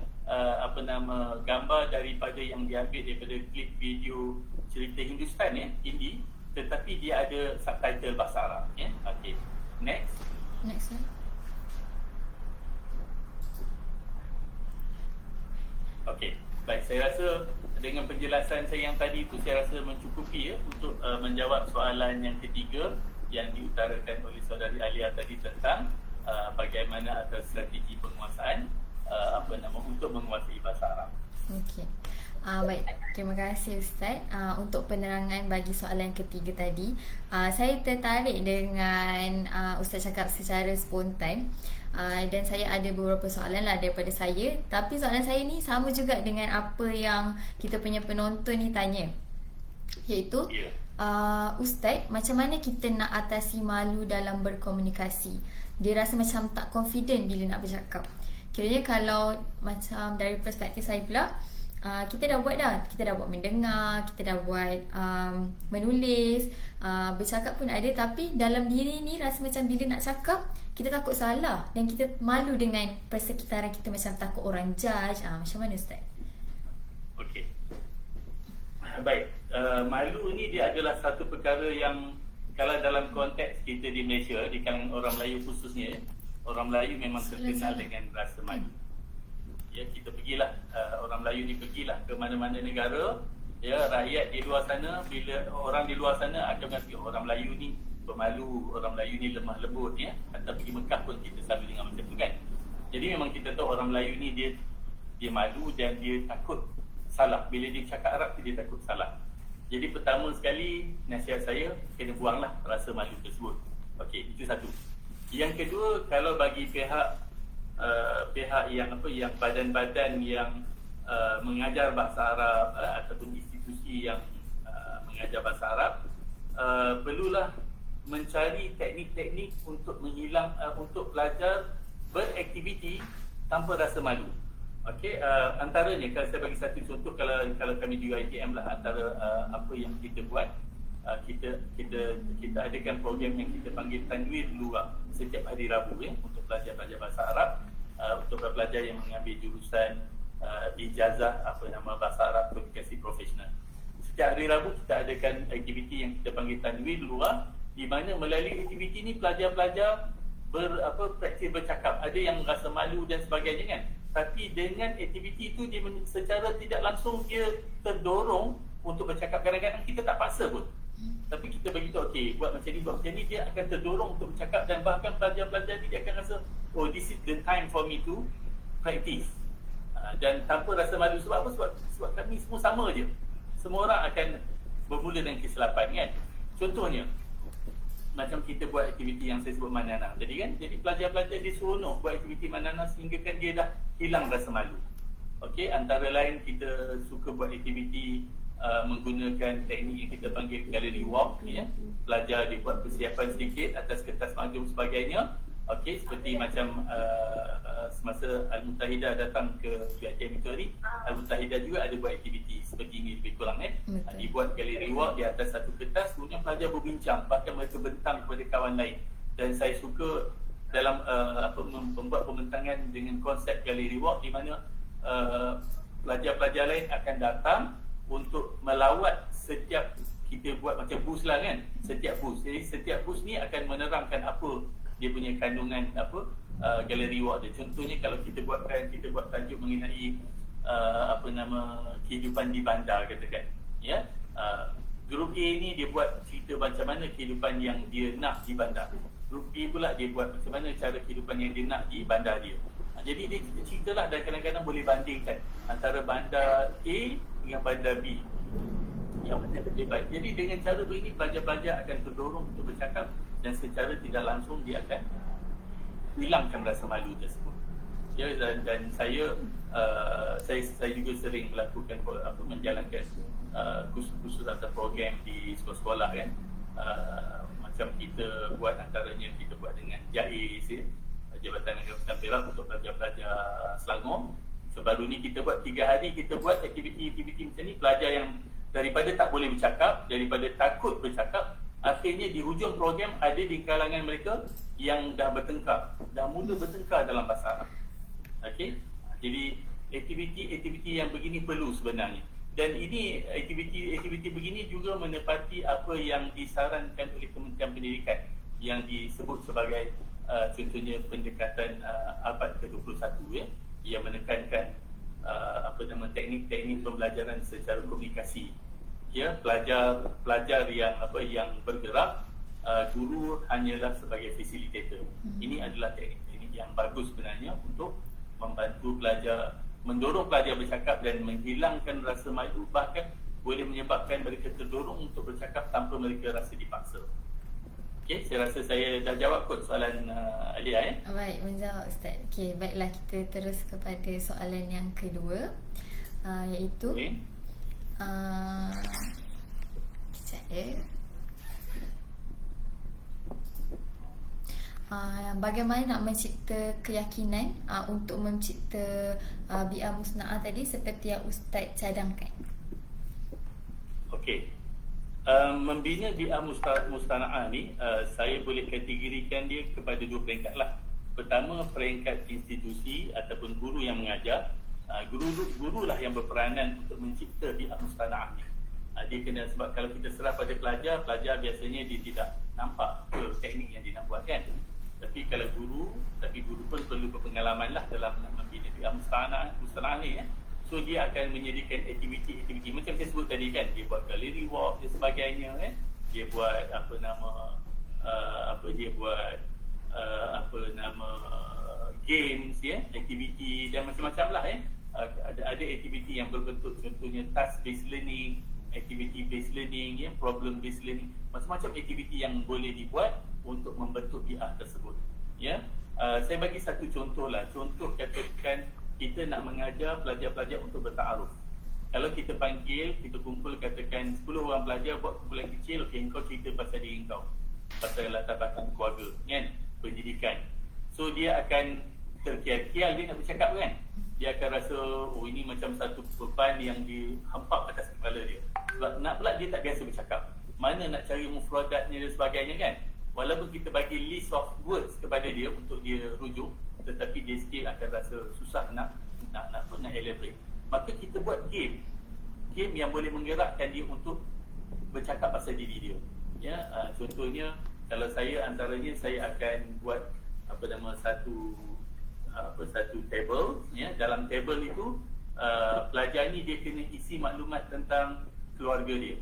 gambar daripada yang diambil daripada klip video cerita Hindustan, ya, Hindi, tetapi dia ada subtitle bahasa Arab, ya. Okey. Next. Okey. Baik, saya rasa dengan penjelasan saya yang tadi itu saya rasa mencukupi, ya, untuk menjawab soalan yang ketiga yang diutarakan oleh saudari Alia tadi tentang bagaimana atas strategi penguasaan untuk menguasai bahasa Arab. Okey. Baik, terima kasih Ustaz untuk penerangan bagi soalan ketiga tadi. Saya tertarik dengan Ustaz cakap secara spontan, dan saya ada beberapa soalan lah daripada saya. Tapi soalan saya ni sama juga dengan apa yang kita punya penonton ni tanya, iaitu Ustaz, macam mana kita nak atasi malu dalam berkomunikasi? Dia rasa macam tak confident bila nak bercakap. Kiranya kalau macam dari perspektif saya pula, kita dah buat dah. Kita dah buat mendengar, kita dah buat menulis, bercakap pun ada. Tapi dalam diri ni rasa macam bila nak cakap, kita takut salah dan kita malu dengan persekitaran kita, macam takut orang judge. Macam mana Ustaz? Okey. Baik, malu ni dia adalah satu perkara yang kalau dalam konteks kita di Malaysia, di kalangan orang Melayu khususnya, orang Melayu memang terkenal dengan rasa malu. Ya, kita pergilah, orang Melayu ni pergilah ke mana-mana negara, ya, rakyat di luar sana, bila orang di luar sana akan mengatakan orang Melayu ni pemalu, orang Melayu ni lemah lembut, ya. Atau pergi Mekah pun kita selalu dengar macam tu kan. Jadi memang kita tahu orang Melayu ni dia malu dan dia takut salah. Bila dia cakap Arab dia takut salah. Jadi pertama sekali nasihat saya, kena buanglah rasa malu tersebut. Okey, itu satu. Yang kedua, kalau bagi pihak yang badan-badan yang mengajar bahasa Arab ataupun institusi yang mengajar bahasa Arab, perlulah mencari teknik-teknik untuk untuk belajar beraktiviti tanpa rasa malu. Okey, antaranya kalau saya bagi satu contoh, kalau kami di UiTM lah, antara apa yang kita buat, kita adakan program yang kita panggil Tanwir Lughah setiap hari Rabu, ya, untuk pelajar-pelajar bahasa Arab, untuk pelajar yang mengambil jurusan ijazah bahasa Arab komunikasi profesional. Setiap hari Rabu kita adakan aktiviti yang kita panggil Tanwir Lughah, di mana melalui aktiviti ni pelajar-pelajar praktis bercakap. Ada yang rasa malu dan sebagainya kan, tapi dengan aktiviti itu dia secara tidak langsung dia terdorong untuk bercakap. Kadang-kadang kita tak paksa pun, tapi kita beritahu, okey, buat macam ni, dia akan terdorong untuk bercakap. Dan bahkan pelajar-pelajar ni dia akan rasa, oh, this is the time for me to practice. Dan tanpa rasa malu. Sebab apa? Sebab kami semua sama je. Semua orang akan bermula dengan kesilapan kan. Contohnya, macam kita buat aktiviti yang saya sebut Manana tadi kan. Jadi pelajar-pelajar dia seronok buat aktiviti Manana sehingga kan dia dah hilang rasa malu. Okey, antara lain kita suka buat aktiviti menggunakan teknik yang kita panggil gallery walk, ya. Pelajar dia buat persiapan sedikit atas kertas maklum sebagainya. Okey, seperti macam semasa Al-Muttahidah datang ke UiTM itu hari, Al-Muttahidah juga ada buat aktiviti seperti ini lebih kurang dibuat gallery walk di atas satu kertas, kemudian pelajar berbincang, bahkan mereka bentang kepada kawan lain. Dan saya suka dalam membuat pembentangan dengan konsep gallery walk, di mana pelajar-pelajar lain akan datang untuk melawat setiap, kita buat macam bus lah kan, setiap bus. Jadi setiap bus ni akan menerangkan apa dia punya kandungan gallery walk dia. Contohnya kalau kita buat tajuk mengenai kehidupan di bandar katakan, ya. Grup A ni dia buat cerita macam mana kehidupan yang dia nak di bandar. Grup B pula dia buat macam mana cara kehidupan yang dia nak di bandar dia. Jadi dia ceritalah, dan kadang-kadang boleh bandingkan antara bandar A dengan bandar B yang mana lebih baik. Jadi dengan cara begini pelajar-pelajar akan terdorong untuk bercakap, dan secara tidak langsung dia akan hilangkan rasa malu tersebut. Ya, dan saya juga sering melakukan menjalankan kursus-kursus atau program di sekolah-sekolah kan. Macam kita buat, antaranya kita buat dengan JAIS, Jabatan Negara Perak, untuk pelajar-pelajar Selangor. Baru ni kita buat 3 hari, kita buat aktiviti-aktiviti macam ni. Pelajar yang daripada tak boleh bercakap, daripada takut bercakap, akhirnya di hujung program ada di kalangan mereka yang dah mula bertengkar dalam bahasa Arab. Okey, jadi aktiviti-aktiviti yang begini perlu sebenarnya. Dan ini aktiviti begini juga menepati apa yang disarankan oleh Kementerian Pendidikan yang disebut sebagai contohnya pendekatan abad ke-21, ya, yang menekankan teknik-teknik pembelajaran secara komunikasi. Ya, pelajar yang bergerak, guru hanyalah sebagai fasilitator. Ini adalah teknik-teknik yang bagus sebenarnya untuk membantu pelajar, mendorong pelajar bercakap dan menghilangkan rasa malu, bahkan boleh menyebabkan mereka terdorong untuk bercakap tanpa mereka rasa dipaksa. Okey, saya rasa saya dah jawab kot soalan Alia, ya. Baik, menjawab Ustaz. Okey, baiklah, kita terus kepada soalan yang kedua, iaitu kejap ya. bagaimana nak mencipta keyakinan untuk mencipta bi'ah musna'ah tadi seperti yang Ustaz cadangkan. Okey. Membina bi'ah musna'ah ni, saya boleh kategorikan dia kepada dua peringkat lah. Pertama, peringkat institusi ataupun guru yang mengajar. Guru lah yang berperanan untuk mencipta bi'ah musna'ah ni. Dia kena, sebab kalau kita serah pada pelajar biasanya dia tidak nampak teknik yang dia nak buat kan. Tapi kalau guru pun perlu berpengalaman lah dalam membina bi'ah musna'ah ni ya. So dia akan menyediakan aktiviti macam saya sebut tadi kan, dia buat gallery walk dan sebagainya kan. Dia buat games ya, aktiviti dan macam-macam lah ya. Ada aktiviti yang berbentuk contohnya task based learning, activity based learning ya, problem based learning, macam-macam aktiviti yang boleh dibuat untuk membentuk bi'ah tersebut ya. Saya bagi satu contoh lah. Contoh katakan kita nak mengajar pelajar-pelajar untuk bertaaruf. Kalau kita panggil, kita kumpul katakan 10 orang pelajar buat kumpulan kecil, okey, engkau cerita pasal diri engkau, pasal latar belakang keluarga kan, pendidikan. So dia akan terkial-kial, dia nak bercakap kan. Dia akan rasa, oh ini macam satu beban yang dihempap atas kepala dia. Sebab nak pula dia tak biasa bercakap. Mana nak cari mufradatnya dan sebagainya kan. Walaupun kita bagi list of words kepada dia untuk dia rujuk, tetapi dia still akan rasa susah nak elaborate. Maka kita buat game yang boleh menggerakkan dia untuk bercakap pasal diri dia. Ya, contohnya kalau saya antaranya saya akan buat satu table ya. Dalam table itu pelajar ni dia kena isi maklumat tentang keluarga dia.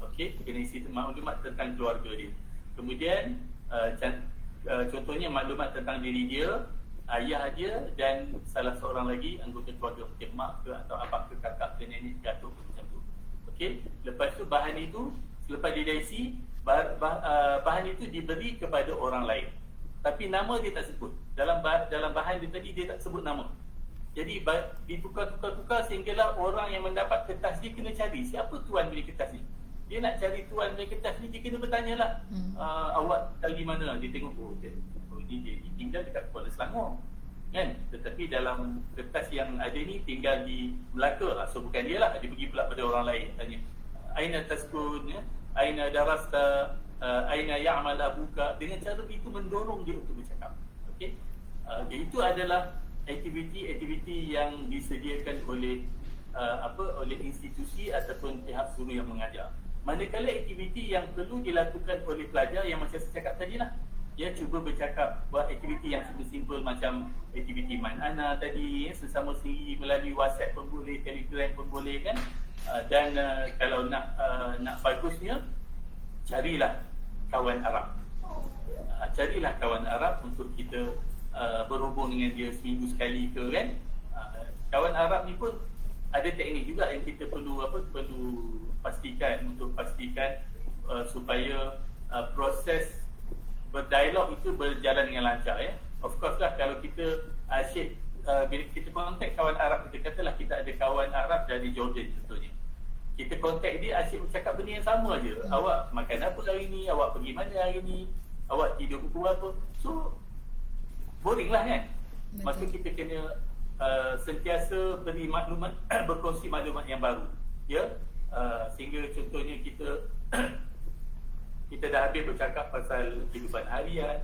Okey, kena isi maklumat tentang keluarga dia. Kemudian contohnya maklumat tentang diri dia, ayah dia dan salah seorang lagi anggota keluarga, mungkin mak ke atau abang ke kakak ke nenek ke atuk macam tu. Okey, lepas tu bahan itu selepas dia dah isi, bahan itu diberi kepada orang lain. Tapi nama dia tak sebut. Dalam bahan dia tadi dia tak sebut nama. Jadi ditukar-tukar sehinggalah orang yang mendapat kertas dia kena cari siapa tuan beli kertas ni. Dia nak cari tuan beli kertas ni, dia kena bertanya lah, awak tinggal di mana? Dia tengok, dia tinggal dekat Kuala Selangor kan. Tetapi dalam kertas yang ada ni tinggal di Melaka. So bukan dia lah, dia pergi pula pada orang lain tanya, aina taskun ya, aina darasta, aina ya'mal abuka. Dengan cara itu mendorong dia untuk bercakap. Okey, itu adalah aktiviti yang disediakan oleh oleh institusi ataupun pihak guru yang mengajar. Manakala aktiviti yang perlu dilakukan oleh pelajar yang macam saya cakap tadi lah, dia cuba bercakap, buat aktiviti yang simple macam aktiviti main ana tadi ya, sesama sendiri melalui WhatsApp pun boleh, Telegram pun boleh kan. Dan kalau nak bagusnya, carilah kawan Arab. Carilah kawan Arab untuk kita berhubung dengan dia seminggu sekali ke kan. Kawan Arab ni pun ada teknik juga yang kita perlu pastikan supaya proses berdialog itu berjalan dengan lancar ya. Of course lah, kalau kita asyik bila kita kontak kawan Arab, kita katalah kita ada kawan Arab dari Jordan contohnya, kita kontak dia asyik bercakap benda yang sama je. Awak makan apa hari ni, awak pergi mana hari ni, awak tidur pukul apa. So boring lah kan. Maka kita kena sentiasa beri maklumat, berkongsi maklumat yang baru ya. Sehingga contohnya kita dah habis bercakap pasal kehidupan harian.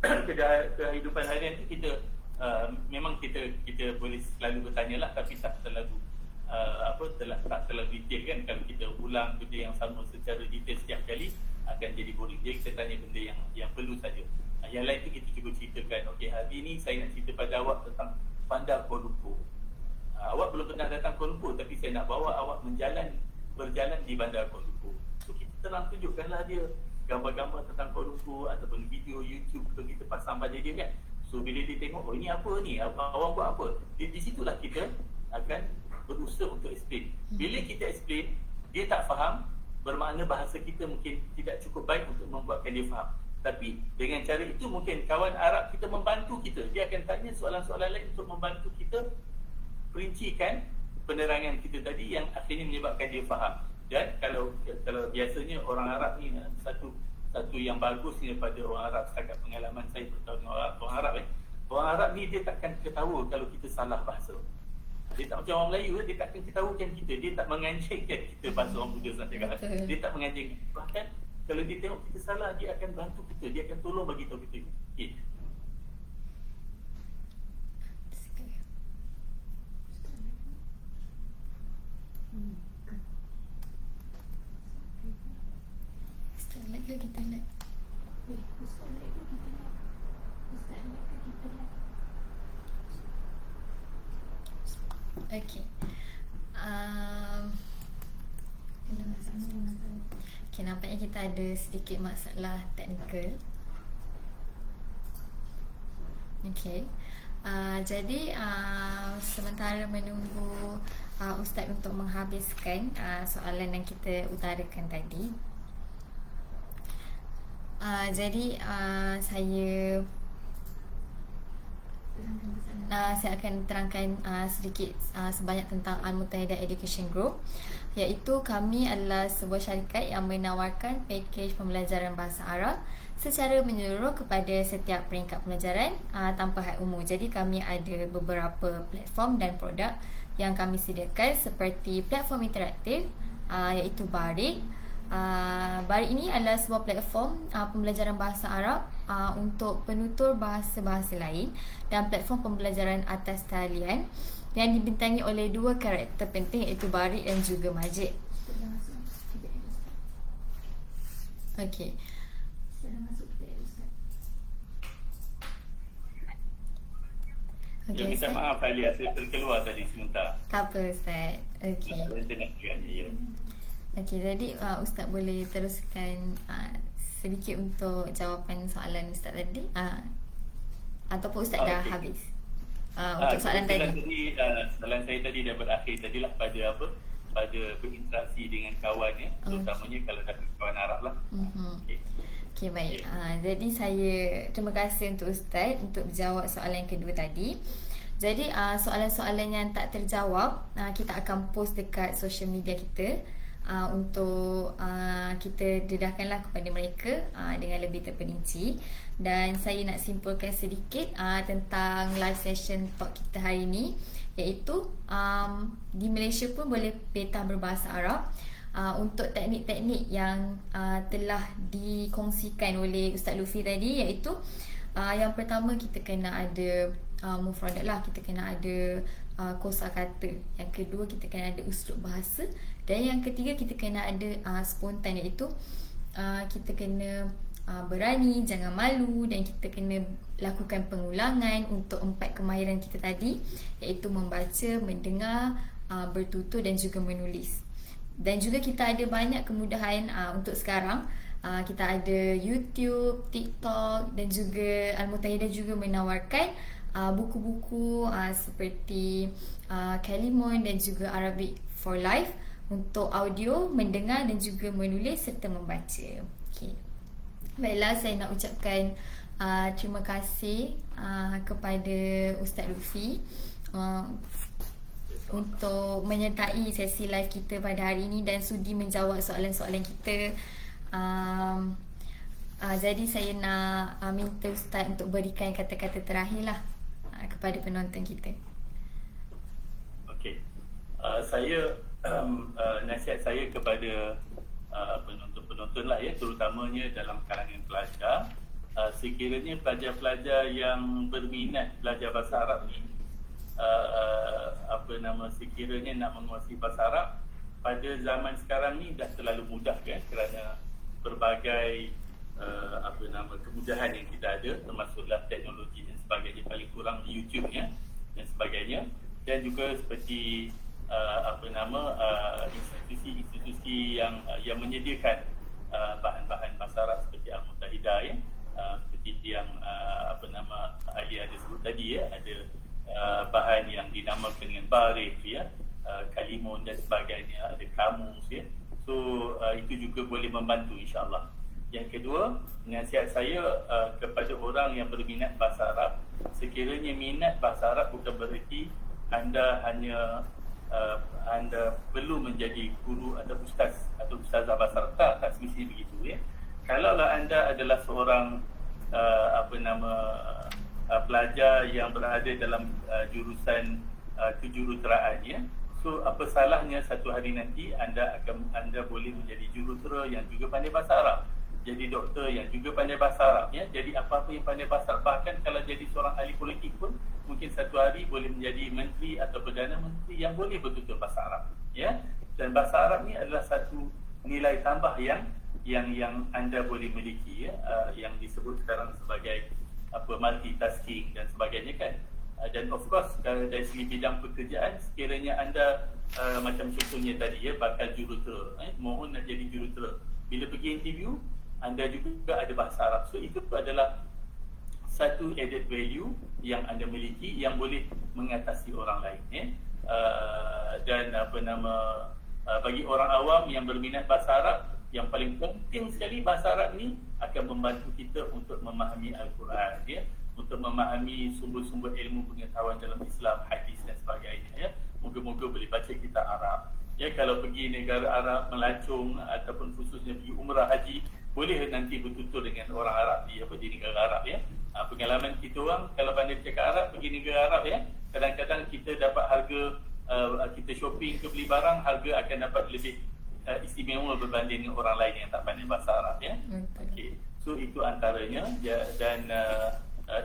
Kehidupan harian tu kita memang kita boleh selalu bertanya lah, tapi tak terlalu tak terlalu detail kan. Kalau kita ulang benda yang sama secara detail setiap kali akan jadi boring. Jadi kita tanya benda yang perlu saja. Yang lain tu kita cuba ceritakan, okey, hari ni saya nak cerita pada awak tentang Bandar Kuala Lumpur. Awak belum pernah datang Kuala Lumpur, tapi saya nak bawa awak berjalan di Bandar Kuala Lumpur. So kita terang tunjukkanlah dia gambar-gambar tentang Kuala Lumpur ataupun video YouTube tu kita pasang pada dia kan. So bila dia tengok, oh ini apa ni, awak buat apa, di situlah kita akan berusaha untuk explain. Bila kita explain, dia tak faham, bermakna bahasa kita mungkin tidak cukup baik untuk membuatkan dia faham. Tapi dengan cara itu mungkin kawan Arab kita membantu kita. Dia akan tanya soalan-soalan lain untuk membantu kita perincikan penerangan kita tadi yang akhirnya menyebabkan dia faham. Dan kalau biasanya orang Arab ni satu satu yang bagusnya pada orang Arab setakat pengalaman saya bertahun orang Arab orang Arab ni dia takkan ketawa kalau kita salah bahasa. Dia tak macam orang Melayu, dia takkan ketawakan kita, dia tak mengancingkan kita bahasa orang Buddha nak cakap. Dia tak mengancingkan. Bahkan kalau dia tengok kita salah, dia akan bantu kita, dia akan tolong bagi tahu kita. Okay. Okay. Okay, nampaknya kita ada sedikit masalah teknikal. Okay. Jadi sementara menunggu Ustaz untuk menghabiskan soalan yang kita utarakan tadi, jadi saya akan terangkan sedikit sebanyak tentang Al-Muttahidah Education Group, iaitu kami adalah sebuah syarikat yang menawarkan pakej pembelajaran bahasa Arab secara menyeluruh kepada setiap peringkat pembelajaran tanpa had umur. Jadi kami ada beberapa platform dan produk yang kami sediakan, seperti platform interaktif iaitu Barik. Barik ini adalah sebuah platform pembelajaran bahasa Arab untuk penutur bahasa-bahasa lain, dan platform pembelajaran atas talian yang dibintangi oleh dua karakter penting, iaitu Barik dan juga Majid. Okey. Okay, ya, minta maaf Alia, saya terkeluar tadi sebentar. Tak apa Ustaz. Okey. Okey, jadi Ustaz boleh teruskan sedikit untuk jawapan soalan Ustaz tadi, ataupun Ustaz dah habis untuk soalan tadi. Soalan saya tadi dah berakhir tadilah pada apa? Pada berinteraksi dengan kawan terutamanya kalau dah kawan Arab lah. Okey, baik. Jadi saya terima kasih untuk Ustaz untuk menjawab soalan yang kedua tadi. Jadi soalan-soalan yang tak terjawab kita akan post dekat social media kita untuk kita dedahkanlah kepada mereka dengan lebih terperinci. Dan saya nak simpulkan sedikit tentang live session talk kita hari ini, iaitu di Malaysia pun boleh beta berbahasa Arab. Untuk teknik-teknik yang telah dikongsikan oleh Ustaz Lutfi tadi, iaitu yang pertama kita kena ada mufradat lah, kita kena ada kosakata. Yang kedua kita kena ada uslub bahasa, dan yang ketiga kita kena ada spontan, iaitu kita kena berani, jangan malu, dan kita kena lakukan pengulangan untuk 4 kemahiran kita tadi, iaitu membaca, mendengar, bertutur dan juga menulis. Dan juga kita ada banyak kemudahan untuk sekarang. Kita ada YouTube, TikTok, dan juga Al-Muttahidah juga menawarkan buku-buku seperti Kalimon dan juga Arabic for Life untuk audio, mendengar dan juga menulis serta membaca. Okay. Baiklah, saya nak ucapkan terima kasih kepada Ustaz Lutfi untuk menyertai sesi live kita pada hari ini dan sudi menjawab soalan-soalan kita. Jadi saya nak minta Ustaz untuk berikan kata-kata terakhir lah kepada penonton kita. Okey, saya nasihat saya kepada penonton-penonton lah terutamanya dalam kalangan pelajar. Sekiranya pelajar-pelajar yang berminat belajar bahasa Arab ni sekiranya nak menguasai bahasa Arab pada zaman sekarang ni dah terlalu mudah kerana berbagai kemudahan yang kita ada, termasuklah teknologi dan sebagainya, paling kurang YouTube dan sebagainya, dan juga seperti institusi-institusi yang menyediakan bahan-bahan bahasa Arab seperti Al-Muttahidah seperti yang Alia ada sebut tadi ada bahan yang dinamakan dengan Barik Kalimon dan sebagainya, ada kamus so itu juga boleh membantu insya-Allah. Yang kedua, nasihat saya kepada orang yang berminat bahasa Arab, sekiranya minat bahasa Arab bukan bererti anda hanya anda perlu menjadi guru atau ustaz atau ustazah bahasa Arab, tak semestinya begitu kalaulah anda adalah seorang pelajar yang berada dalam jurusan kejuruteraan, ya, so apa salahnya satu hari nanti anda boleh menjadi jurutera yang juga pandai bahasa Arab, jadi doktor yang juga pandai bahasa Arab, ya. Jadi apa-apa yang pandai bahasa Arab, bahkan kalau jadi seorang ahli politik pun mungkin satu hari boleh menjadi menteri atau perdana menteri yang boleh bertutur bahasa Arab, ya. Dan bahasa Arab ni adalah satu nilai tambah yang anda boleh miliki, ya, yang disebut sekarang sebagai multitasking dan sebagainya, kan. Dan of course dari segi bidang pekerjaan, sekiranya anda macam contohnya tadi, ya, bakal jurutera, mohon nak jadi jurutera, bila pergi interview anda juga ada bahasa Arab, so itu adalah satu added value yang anda miliki yang boleh mengatasi orang lain, ya. Dan bagi orang awam yang berminat bahasa Arab, yang paling penting sekali bahasa Arab ni akan membantu kita untuk memahami Al-Quran, ya, untuk memahami sumber-sumber ilmu pengetahuan dalam Islam, hadis dan sebagainya, ya. Moga-moga boleh baca kitab Arab, ya. Kalau pergi negara Arab melacung ataupun khususnya pergi umrah haji, boleh nanti bertutur dengan orang Arab di negara Arab, ya. Pengalaman kita orang kalau pandai cakap Arab pergi negara Arab, ya, kadang-kadang kita dapat harga, kita shopping ke beli barang, harga akan dapat lebih istimewa berbanding dengan orang lain yang tak pandai bahasa Arab, ya. Okey, so itu antaranya, ya. Dan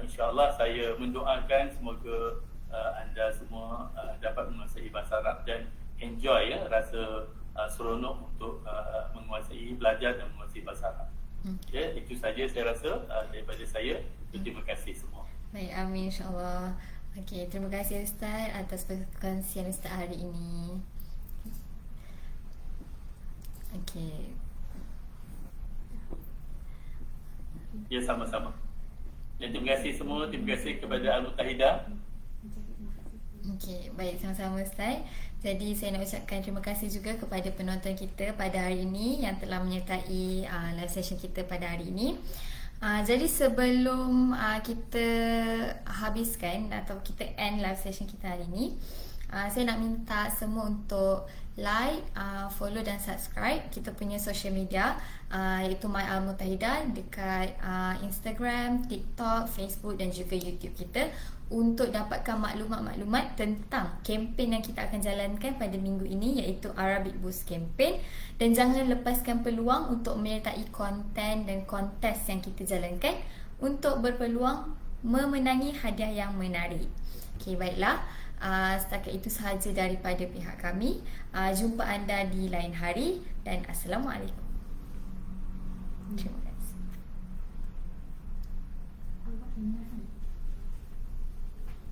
insyaAllah saya mendoakan semoga anda semua dapat menguasai bahasa Arab dan enjoy, ya, rasa seronok untuk menguasai, belajar dan menguasai bahasa Arab. Ya, itu saja saya rasa daripada saya. Terima kasih semua. Baik, amin, insyaAllah. Okey, terima kasih Ustaz atas perkongsian Ustaz hari ini. Okey. Ya, sama-sama. Dan terima kasih semua, terima kasih kepada Al-Mutahidah. Okey, baik, sama-sama Ustaz. Jadi saya nak ucapkan terima kasih juga kepada penonton kita pada hari ini yang telah menyertai live session kita pada hari ini. Jadi sebelum kita habiskan atau kita end live session kita hari ini, saya nak minta semua untuk like, follow dan subscribe kita punya social media, iaitu My Al-Mutahidah dekat Instagram, TikTok, Facebook dan juga YouTube kita, untuk dapatkan maklumat-maklumat tentang kempen yang kita akan jalankan pada minggu ini, iaitu Arabic Boost Campaign. Dan jangan lepaskan peluang untuk menyertai konten dan kontes yang kita jalankan untuk berpeluang memenangi hadiah yang menarik. Okey, baiklah. Setakat itu sahaja daripada pihak kami. Jumpa anda di lain hari dan Assalamualaikum. Terima kasih.